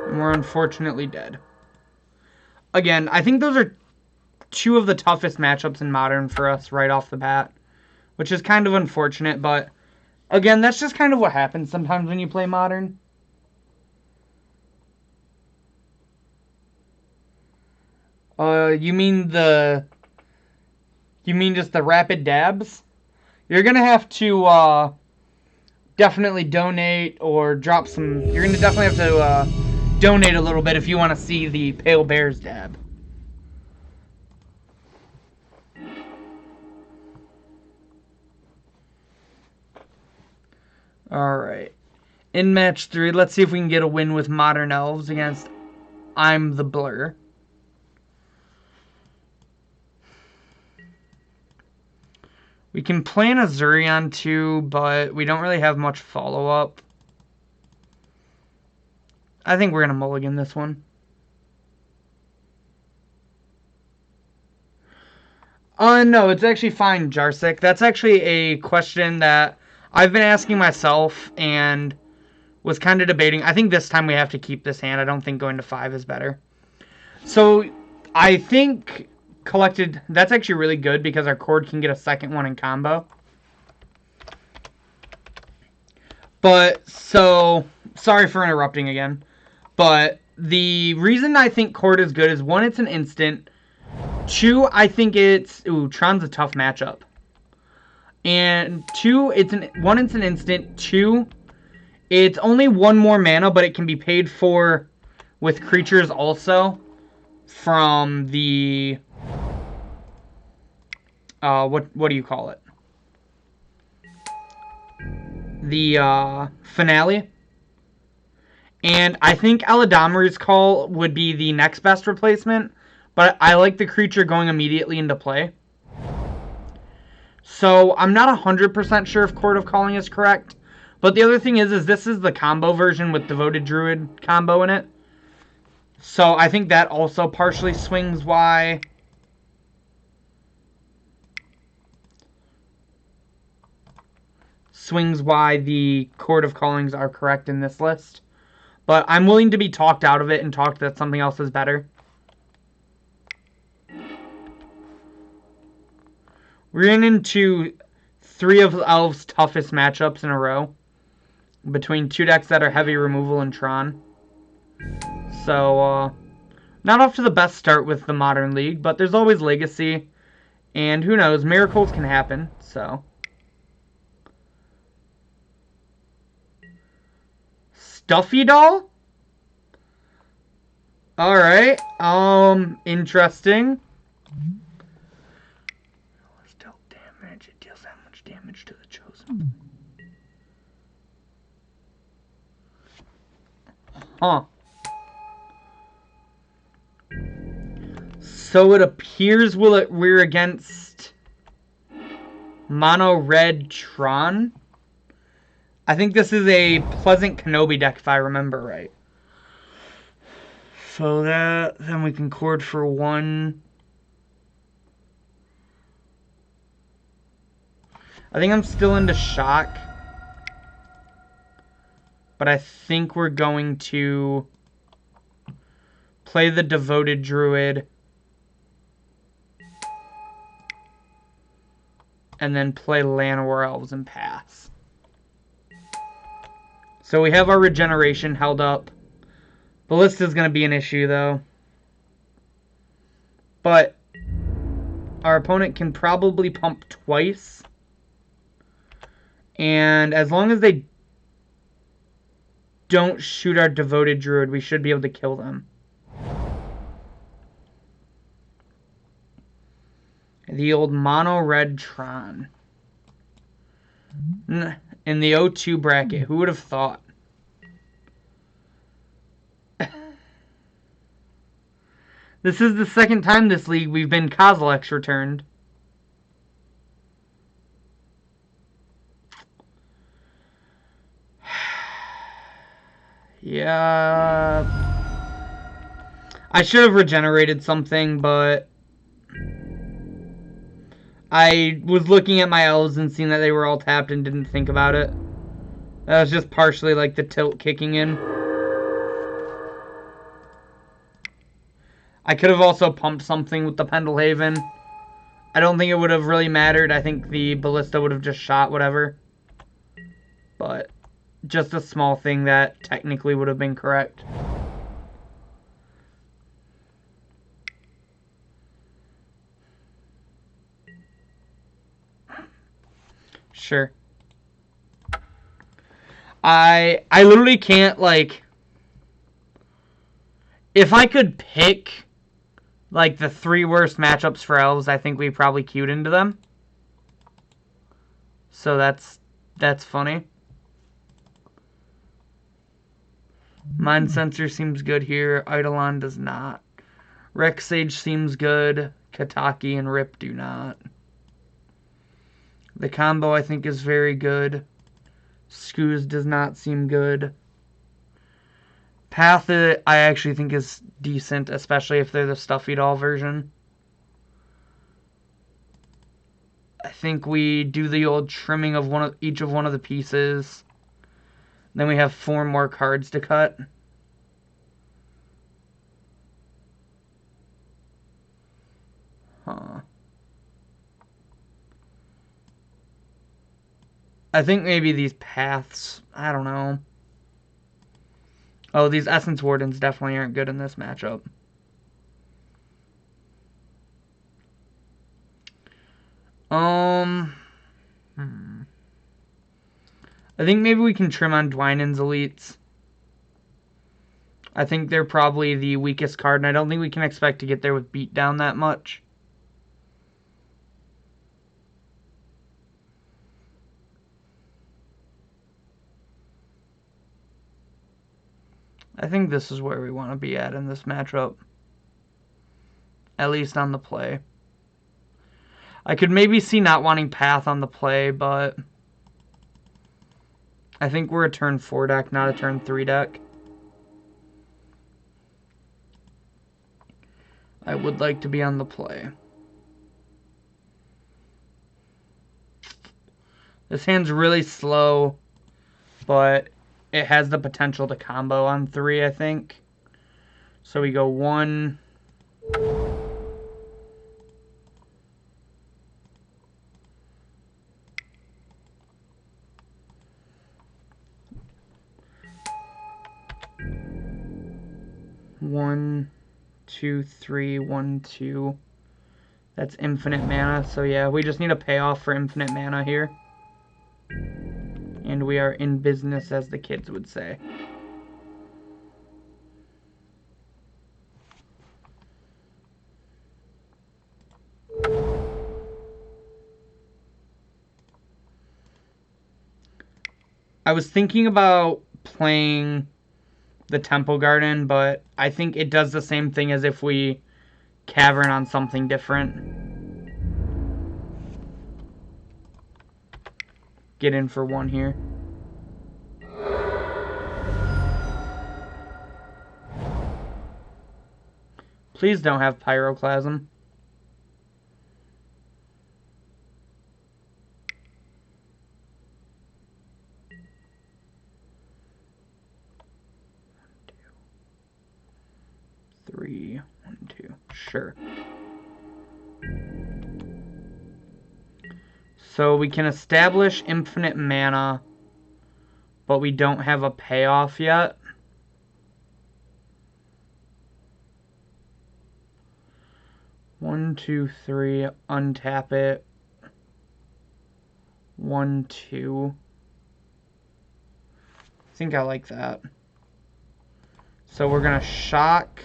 And we're unfortunately dead. Again, I think those are 2 of the toughest matchups in Modern for us right off the bat, which is kind of unfortunate, but again, that's just kind of what happens sometimes when you play Modern. You mean just the rapid dabs? You're gonna have to definitely donate or drop some. You're gonna definitely have to donate a little bit if you want to see the Pale Bears dab. Alright. In match 3, let's see if we can get a win with Modern Elves against I'm the Blur. We can plan a Zurion too, but we don't really have much follow-up. I think we're going to mulligan this one. No, it's actually fine, Jarsik. That's actually a question that I've been asking myself and was kind of debating. I think this time we have to keep this hand. I don't think going to 5 is better. So, I think collected... That's actually really good because our Cord can get a second one in combo. But, so... Sorry for interrupting again. But the reason I think Cord is good is, 1, it's an instant. 2, I think it's... Ooh, Tron's a tough matchup. And 2, it's an instant. 2, it's only 1 more mana, but it can be paid for with creatures also from the... what do you call it? The finale. And I think Aladomri's Call would be the next best replacement, but I like the creature going immediately into play. So I'm not 100% sure if Court of Calling is correct. But the other thing is this is the combo version with Devoted Druid combo in it. So I think that also partially swings why... the Court of Callings are correct in this list. But I'm willing to be talked out of it and talked that something else is better. We're into 3 of Elves' toughest matchups in a row. Between 2 decks that are heavy removal and Tron. So, not off to the best start with the Modern League, but there's always Legacy. And who knows, miracles can happen, so... Stuffy Doll? Alright, interesting. Let's deal damage. It deals that much damage to the Chosen. Huh. So it appears we're against Mono Red Tron? I think this is a Pleasant Kenobi deck, if I remember right. So then we can Cord for 1. I think I'm still into Shock. But I think we're going to play the Devoted Druid. And then play Llanowar Elves and pass. So we have our regeneration held up. Ballista's going to be an issue, though. But our opponent can probably pump twice. And as long as they don't shoot our Devoted Druid, we should be able to kill them. The old Mono Red Tron. In the O2 bracket. Who would have thought? This is the second time this league we've been Kozilek's returned. Yeah. I should have regenerated something, but I was looking at my elves and seeing that they were all tapped and didn't think about it. That was just partially like the tilt kicking in. I could have also pumped something with the Pendelhaven. I don't think it would have really mattered. I think the Ballista would have just shot whatever. But just a small thing that technically would have been correct. Sure. I literally can't, like... If I could pick... like, the 3 worst matchups for Elves, I think we probably queued into them. So that's funny. Mind Sensor seems good here. Eidolon does not. Rex Sage seems good. Kataki and Rip do not. The combo I think is very good. Scooz does not seem good. Path I actually think is decent, especially if they're the Stuffy Doll version. I think we do the old trimming of each of one of the pieces. Then we have 4 more cards to cut. Huh. I think maybe these paths, I don't know. Oh, these Essence Wardens definitely aren't good in this matchup. I think maybe we can trim on Dwynen's elites. I think they're probably the weakest card, and I don't think we can expect to get there with Beatdown that much. I think this is where we want to be at in this matchup. At least on the play. I could maybe see not wanting Path on the play, but I think we're a turn 4 deck, not a turn 3 deck. I would like to be on the play. This hand's really slow, but it has the potential to combo on 3, I think. So we go 1... One, 2, 3, 1, 2. That's infinite mana. So yeah, we just need a payoff for infinite mana here. And we are in business, as the kids would say. I was thinking about playing the Temple Garden, but I think it does the same thing as if we Cavern on something different. Get in for 1 here. Please don't have Pyroclasm. Three, 1, 2. Sure. So we can establish infinite mana, but we don't have a payoff yet. One, 2, 3. Untap it. 1, 2. I think I like that. So we're gonna shock.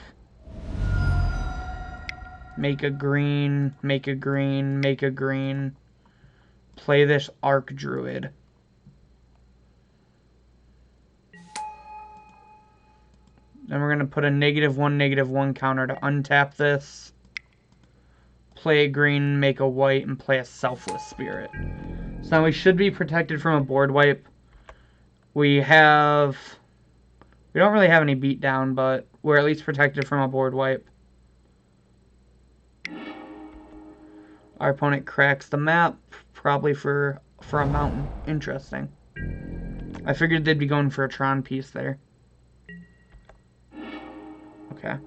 Make a green, make a green, make a green. Play this Arc Druid. Then we're going to put a -1/-1 counter to untap this. Play a green, make a white, and play a Selfless Spirit. So now we should be protected from a board wipe. We don't really have any beatdown, but we're at least protected from a board wipe. Our opponent cracks the map, probably for a mountain. Interesting. I figured they'd be going for a Tron piece there. Okay.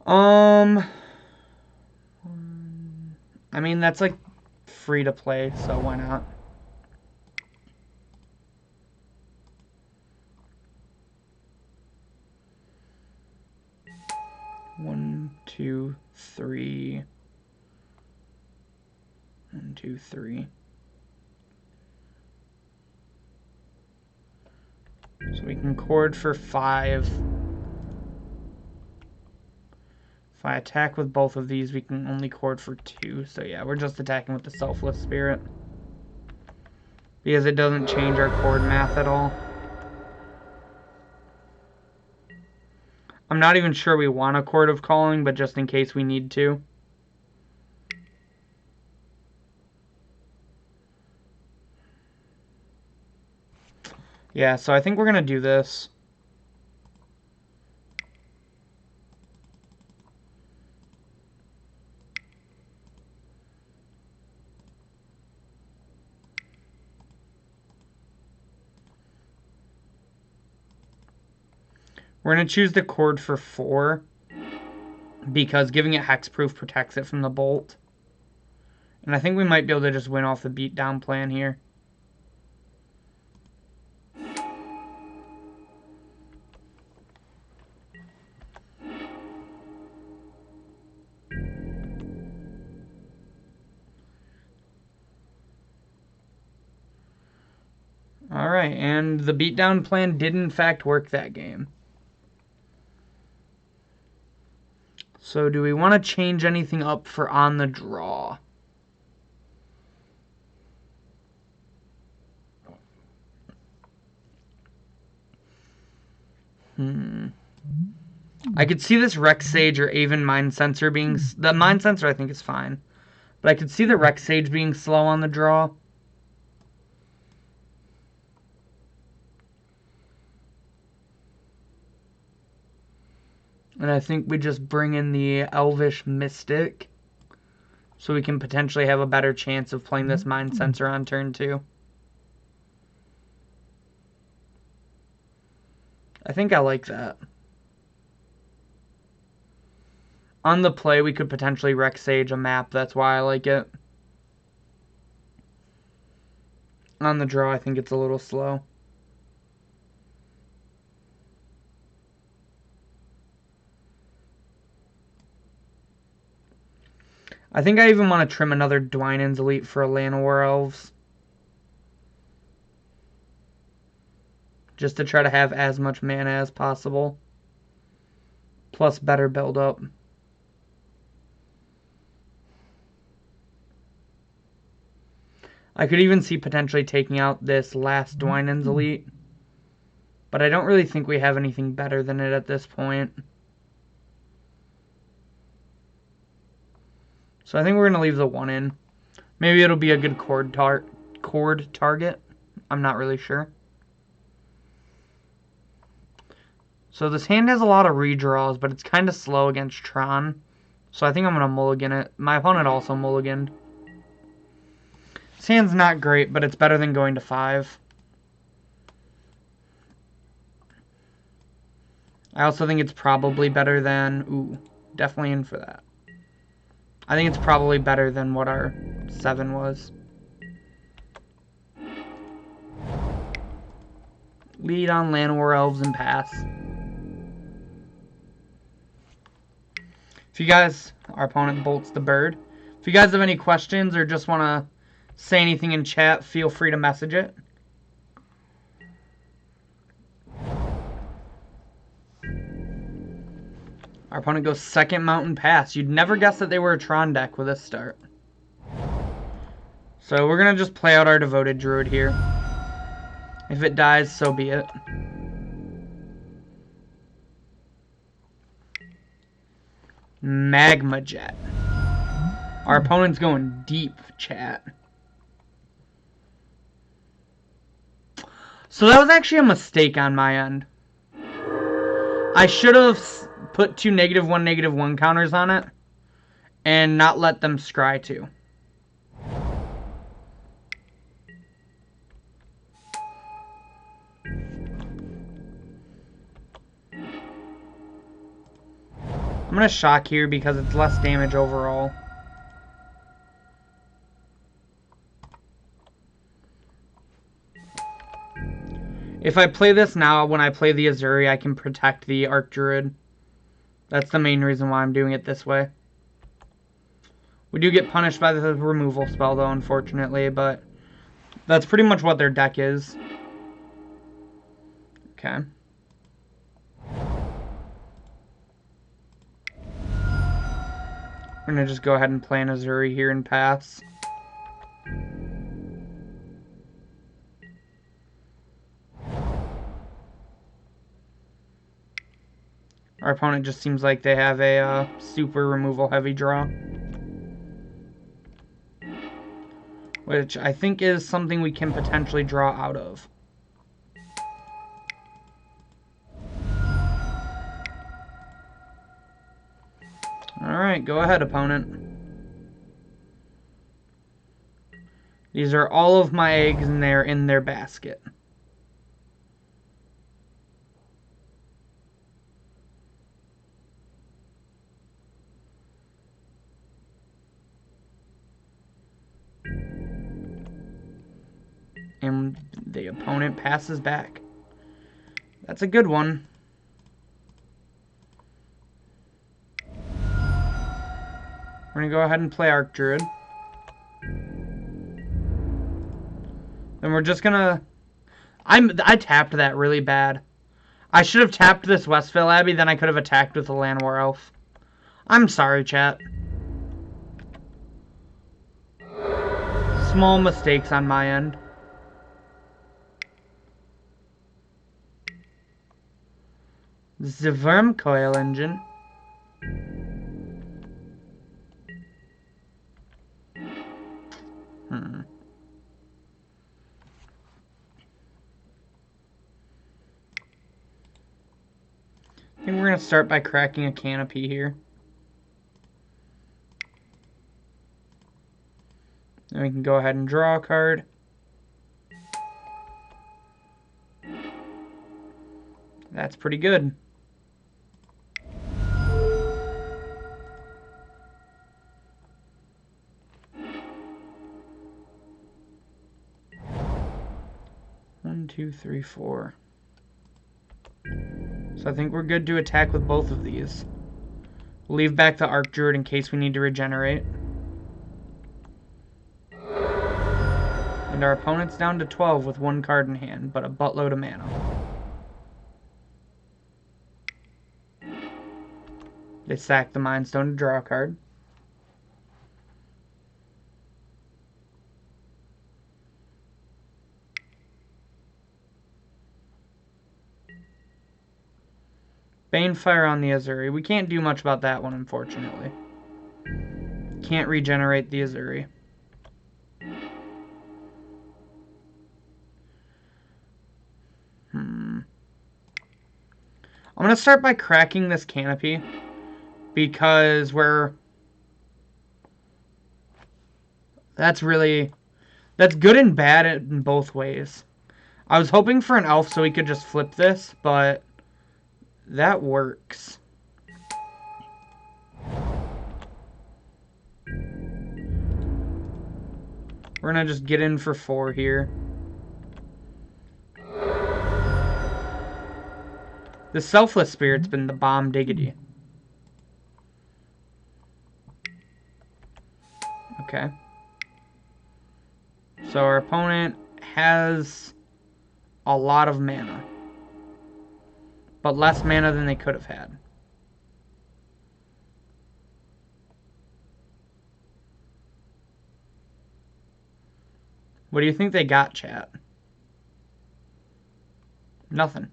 I mean, that's like free to play, so why not? One, 2, 3. 1, 2, 3. So we can chord for 5. If I attack with both of these, we can only chord for 2. So yeah, we're just attacking with the Selfless Spirit, because it doesn't change our chord math at all. I'm not even sure we want a Court of Calling, but just in case we need to. Yeah, so I think we're going to do this. We're going to choose the Cord for 4 because giving it hexproof protects it from the bolt. And I think we might be able to just win off the beatdown plan here. Alright, and the beatdown plan did in fact work that game. So do we want to change anything up for on the draw? I could see this Rex Sage or Aven Mind Sensor being... The Mind Sensor I think is fine. But I could see the Rex Sage being slow on the draw. And I think we just bring in the Elvish Mystic. So we can potentially have a better chance of playing this Mind Sensor on turn 2. I think I like that. On the play, we could potentially Rex Sage a map. That's why I like it. On the draw, I think it's a little slow. I think I even want to trim another Dwynen's Elite for a Llanowar Elves. Just to try to have as much mana as possible. Plus better build-up. I could even see potentially taking out this last Dwynen's Elite. But I don't really think we have anything better than it at this point. So I think we're going to leave the 1 in. Maybe it'll be a good cord target. I'm not really sure. So this hand has a lot of redraws, but it's kind of slow against Tron. So I think I'm going to mulligan it. My opponent also mulliganed. This hand's not great, but it's better than going to 5. I also think it's probably better than... Ooh, definitely in for that. I think it's probably better than what our 7 was. Lead on Llanowar Elves and pass. If you guys... Our opponent bolts the bird. If you guys have any questions or just want to say anything in chat, feel free to message it. Our opponent goes second Mountain Pass. You'd never guess that they were a Tron deck with this start. So we're going to just play out our Devoted Druid here. If it dies, so be it. Magma Jet. Our opponent's going deep, chat. So that was actually a mistake on my end. I should have put 2 -1/-1 counters on it and not let them scry 2. I'm going to shock here because it's less damage overall. If I play this now, when I play the Azuri, I can protect the Archdruid. That's the main reason why I'm doing it this way. We do get punished by the removal spell, though, unfortunately, but that's pretty much what their deck is. Okay. I'm going to just go ahead and play an Azuri here and pass. Our opponent just seems like they have a super removal heavy draw. Which I think is something we can potentially draw out of. Alright, go ahead, opponent. These are all of my eggs and they're in their basket. And the opponent passes back. That's a good one. We're going to go ahead and play Archdruid. Then we're just going to... I tapped that really bad. I should have tapped this Westvale Abbey, then I could have attacked with the Llanowar Elf. I'm sorry, chat. Small mistakes on my end. The Worm Coil Engine. I think we're going to start by cracking a canopy here. Then we can go ahead and draw a card. That's pretty good. One, two, three, four. So I think we're good to attack with both of these. We'll leave back the Archdruid in case we need to regenerate. And our opponent's down to 12 with one card in hand, but a buttload of mana. They sack the Mind Stone to draw a card. Banefire on the Azuri. We can't do much about that one, unfortunately. Can't regenerate the Azuri. I'm going to start by cracking this canopy. Because that's good and bad in both ways. I was hoping for an elf so we could just flip this, but that works. We're going to just get in for 4 here. The Selfless Spirit's been the bomb diggity. Okay. So our opponent has a lot of mana. But less mana than they could have had. What do you think they got, chat? Nothing.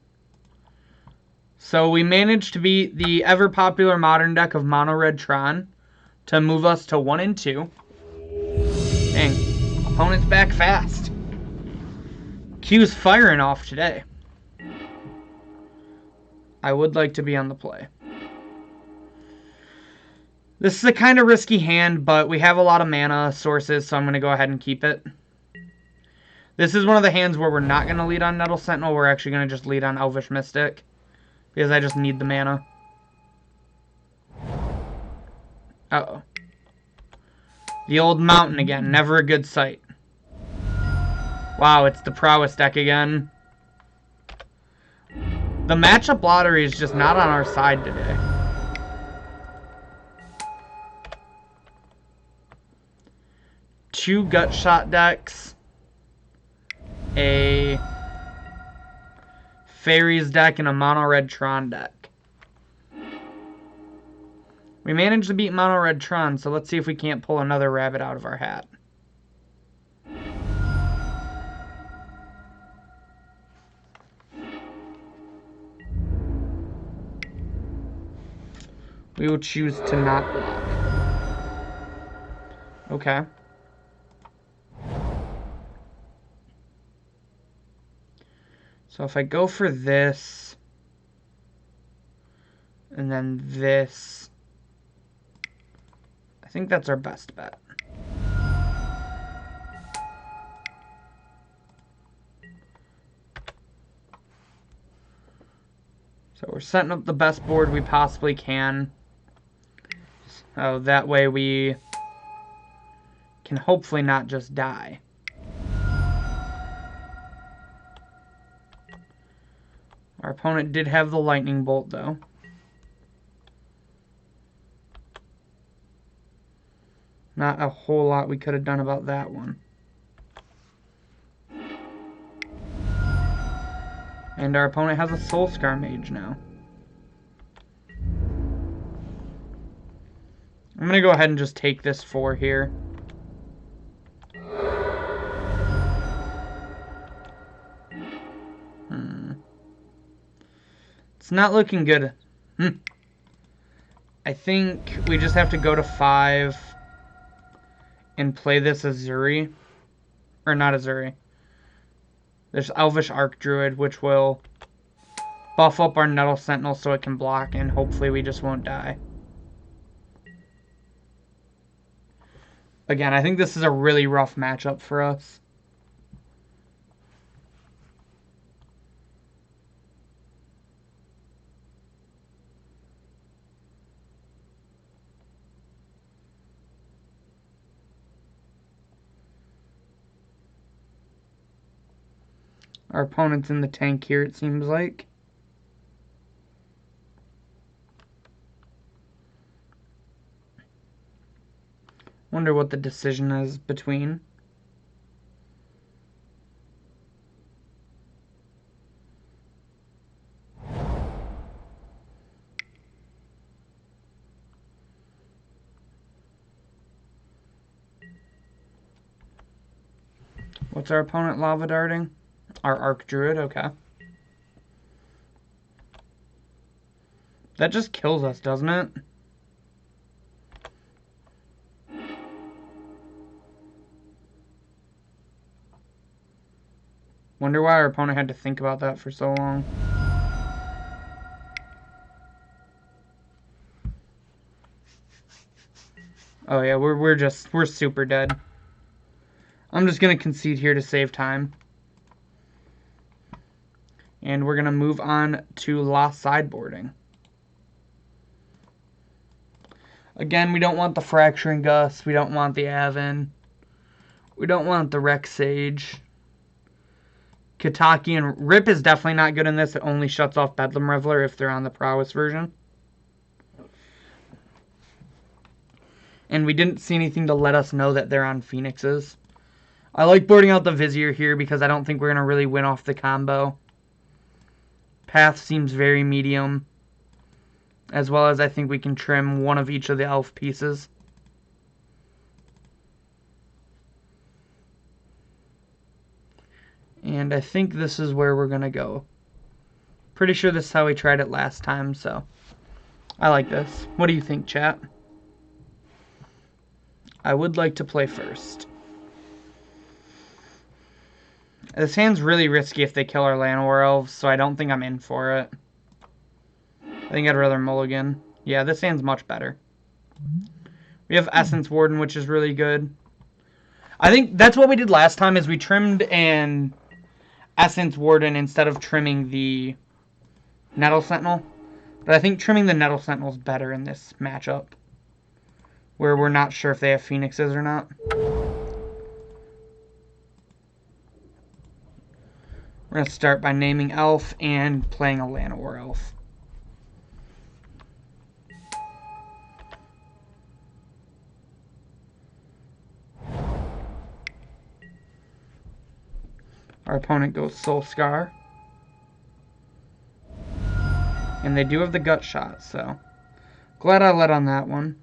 So we managed to beat the ever-popular modern deck of Mono Red Tron to move us to 1 and 2. Dang. Opponent's back fast. Q's firing off today. I would like to be on the play. This is a kind of risky hand, but we have a lot of mana sources, so I'm going to go ahead and keep it. This is one of the hands where we're not going to lead on Nettle Sentinel. We're actually going to just lead on Elvish Mystic. Because I just need the mana. Uh-oh. The old mountain again. Never a good sight. Wow, it's the prowess deck again. The matchup lottery is just not on our side today. Two gut shot decks. A Fairies deck and a Mono Red Tron deck. We managed to beat Mono Red Tron, so let's see if we can't pull another rabbit out of our hat. We will choose to not block. Okay. So if I go for this, and then this, I think that's our best bet. So we're setting up the best board we possibly can. So that way we can hopefully not just die. Our opponent did have the lightning bolt, though. Not a whole lot we could have done about that one. And our opponent has a Soul Scar Mage now. I'm going to go ahead and just take this 4 here. It's not looking good. I think we just have to go to 5 and play this Azuri. Or not Azuri. There's Elvish Archdruid, which will buff up our Nettle Sentinel so it can block, and hopefully we just won't die. Again, I think this is a really rough matchup for us. Our opponent's in the tank here, it seems like. Wonder what the decision is between. What's our opponent lava darting? Our Archdruid, okay. That just kills us, doesn't it? Wonder why our opponent had to think about that for so long. Oh yeah, we're super dead. I'm just gonna concede here to save time. And we're gonna move on to Lost Sideboarding. Again, we don't want the Fracturing Gust, we don't want the Avon, we don't want the Rex Sage. Kataki and Rip is definitely not good in this. It only shuts off Bedlam Reveler if they're on the Prowess version. And we didn't see anything to let us know that they're on Phoenixes. I like boarding out the Vizier here because I don't think we're going to really win off the combo. Path seems very medium. As well as I think we can trim one of each of the elf pieces. And I think this is where we're going to go. Pretty sure this is how we tried it last time, so I like this. What do you think, chat? I would like to play first. This hand's really risky if they kill our Llanowar Elves, so I don't think I'm in for it. I think I'd rather mulligan. Yeah, this hand's much better. We have Essence Warden, which is really good. I think that's what we did last time, is we trimmed an Essence Warden instead of trimming the Nettle Sentinel. But I think trimming the Nettle Sentinel is better in this matchup, where we're not sure if they have Phoenixes or not. We're going to start by naming Elf and playing a Llanowar Elf. Our opponent goes Soul Scar. And they do have the Gut Shot, so glad I let on that one.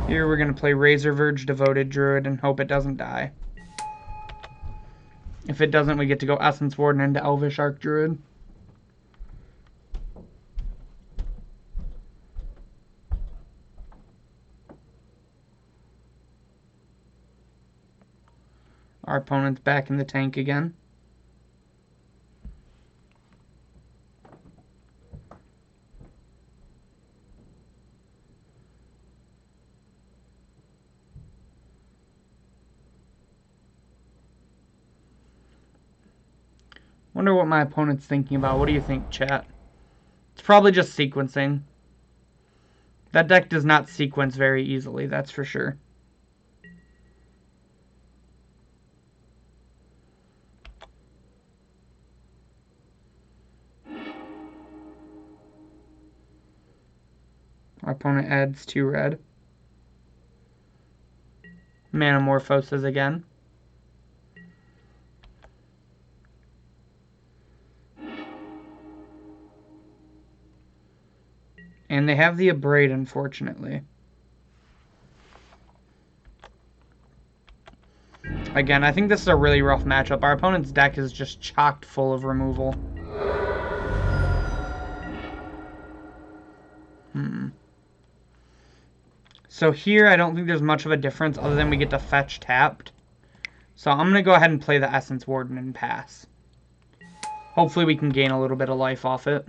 Here we're going to play Razor Verge Devoted Druid and hope it doesn't die. If it doesn't, we get to go Essence Warden into Elvish Archdruid. Our opponent's back in the tank again. Wonder what my opponent's thinking about. What do you think, chat? It's probably just sequencing. That deck does not sequence very easily, that's for sure. Our opponent adds 2 red. Manamorphoses again. And they have the Abrade, unfortunately. Again, I think this is a really rough matchup. Our opponent's deck is just chocked full of removal. So here, I don't think there's much of a difference other than we get to fetch tapped. So I'm going to go ahead and play the Essence Warden and pass. Hopefully we can gain a little bit of life off it.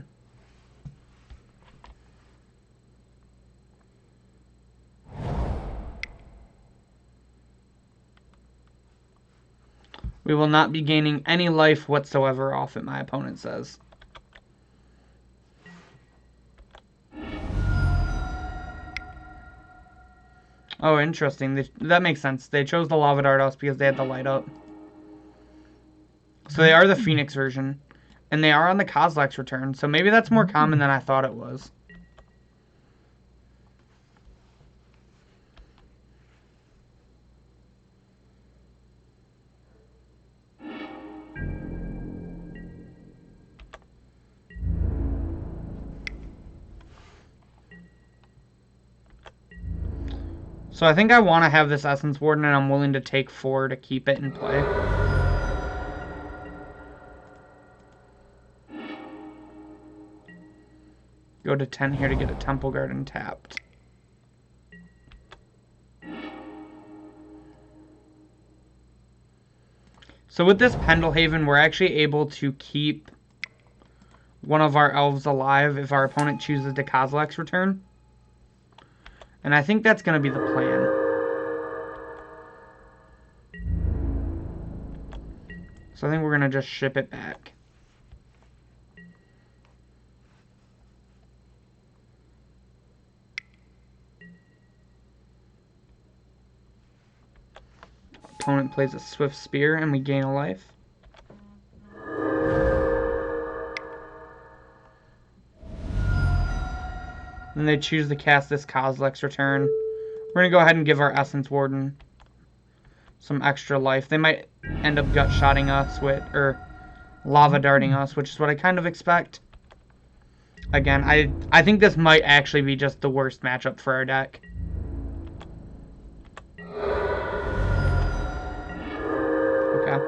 We will not be gaining any life whatsoever off it, my opponent says. Oh, interesting. That makes sense. They chose the Lava Dardos because they had the light up. So they are the Phoenix version. And they are on the Kozilek's return. So maybe that's more common than I thought it was. So I think I want to have this Essence Warden, and I'm willing to take 4 to keep it in play. Go to 10 here to get a Temple Garden tapped. So with this Pendelhaven, we're actually able to keep one of our elves alive if our opponent chooses to Kozilek's return. And I think that's going to be the plan. So I think we're going to just ship it back. Opponent plays a Swift Spear and we gain a life. Then they choose to cast this Kozilek's return. We're going to go ahead and give our Essence Warden some extra life. They might end up gut-shotting us with, or lava darting us, which is what I kind of expect. Again, I think this might actually be just the worst matchup for our deck. Okay.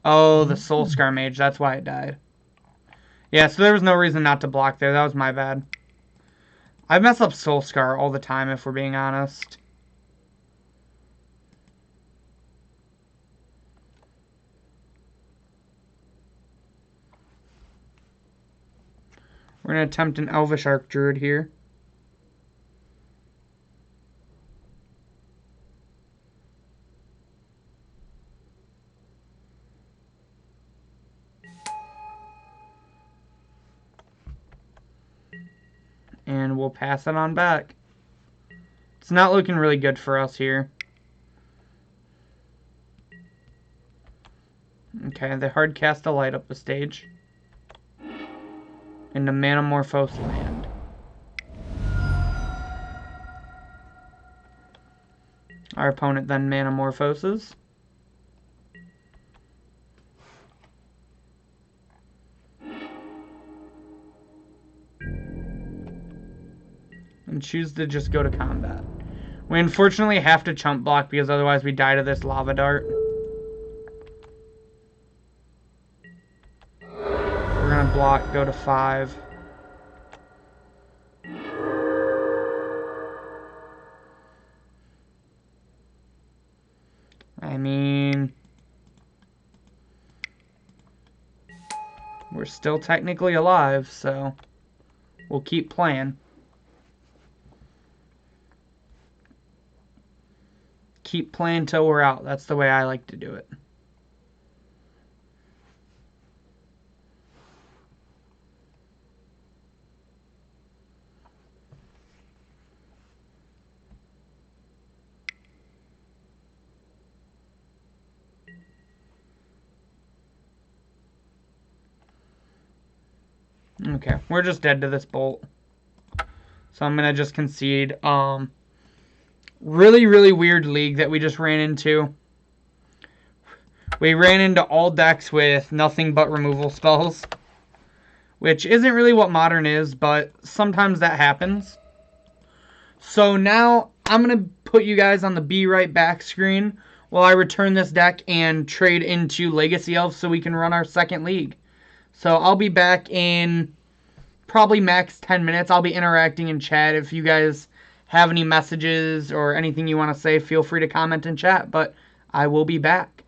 Oh, the Soulscar Mage, that's why it died. Yeah, so there was no reason not to block there. That was my bad. I mess up Soulscar all the time, if we're being honest. We're going to attempt an Elvish Archdruid here. And we'll pass it on back. It's not looking really good for us here. Okay, they hard cast a light up the stage. Into Manamorphose land. Our opponent then Manamorphoses. And choose to just go to combat. We unfortunately have to chump block because otherwise we die to this lava dart. We're gonna block, go to 5. I mean, we're still technically alive, so we'll keep playing. Keep playing till we're out. That's the way I like to do it. Okay, we're just dead to this bolt. So I'm going to just concede. Really, really weird league that we just ran into. We ran into all decks with nothing but removal spells. Which isn't really what Modern is, but sometimes that happens. So now I'm going to put you guys on the Be Right Back screen while I return this deck and trade into Legacy Elves so we can run our second league. So I'll be back in probably max 10 minutes. I'll be interacting in chat. If you guys have any messages or anything you want to say, feel free to comment in chat, but I will be back.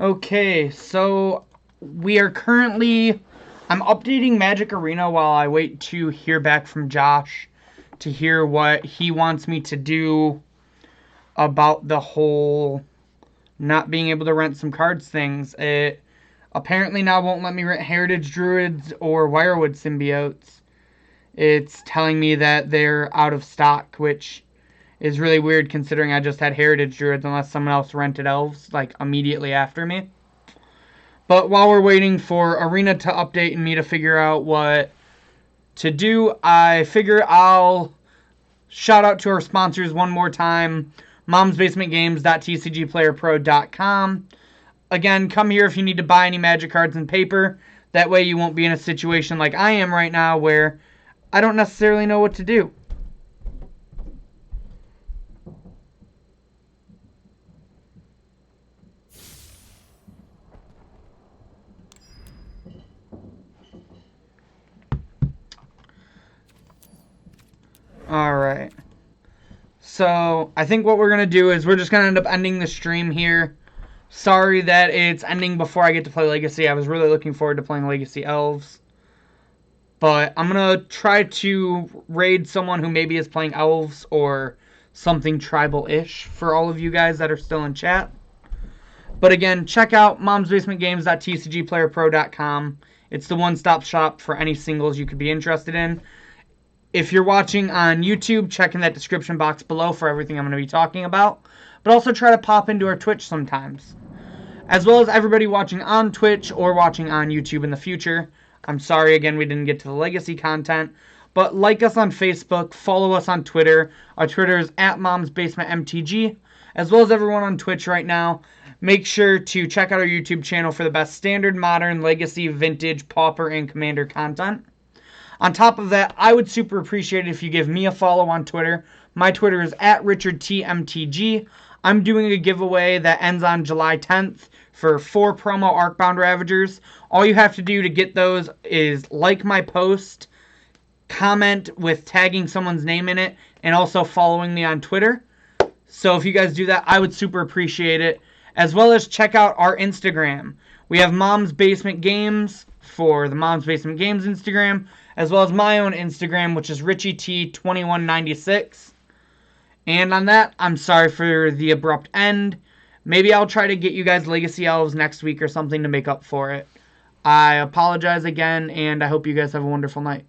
Okay, so we are currently... I'm updating Magic Arena while I wait to hear back from Josh to hear what he wants me to do about the whole not being able to rent some cards things. It apparently now won't let me rent Heritage Druids or Wirewood Symbiotes. It's telling me that they're out of stock, which is really weird considering I just had Heritage Druids unless someone else rented Elves, like, immediately after me. But while we're waiting for Arena to update and me to figure out what to do, I figure I'll shout out to our sponsors one more time. momsbasementgames.tcgplayerpro.com. Again, come here if you need to buy any Magic cards and paper. That way you won't be in a situation like I am right now where I don't necessarily know what to do. Alright. So, I think what we're going to do is we're just going to end up ending the stream here. Sorry that it's ending before I get to play Legacy. I was really looking forward to playing Legacy Elves. But I'm going to try to raid someone who maybe is playing Elves or something tribal-ish for all of you guys that are still in chat. But again, check out momsbasementgames.tcgplayerpro.com. It's the one-stop shop for any singles you could be interested in. If you're watching on YouTube, check in that description box below for everything I'm going to be talking about. But also try to pop into our Twitch sometimes. As well as everybody watching on Twitch or watching on YouTube in the future. I'm sorry again we didn't get to the Legacy content. But like us on Facebook, follow us on Twitter. Our Twitter is @MomsBasementMTG. As well as everyone on Twitch right now. Make sure to check out our YouTube channel for the best standard, modern, legacy, vintage, pauper, and commander content. On top of that, I would super appreciate it if you give me a follow on Twitter. My Twitter is @RichardTMTG. I'm doing a giveaway that ends on July 10th for 4 promo Arcbound Ravagers. All you have to do to get those is like my post, comment with tagging someone's name in it, and also following me on Twitter. So if you guys do that, I would super appreciate it. As well as check out our Instagram. We have Mom's Basement Games for the Mom's Basement Games Instagram, as well as my own Instagram, which is RichieT2196. And on that, I'm sorry for the abrupt end. Maybe I'll try to get you guys Legacy Elves next week or something to make up for it. I apologize again, and I hope you guys have a wonderful night.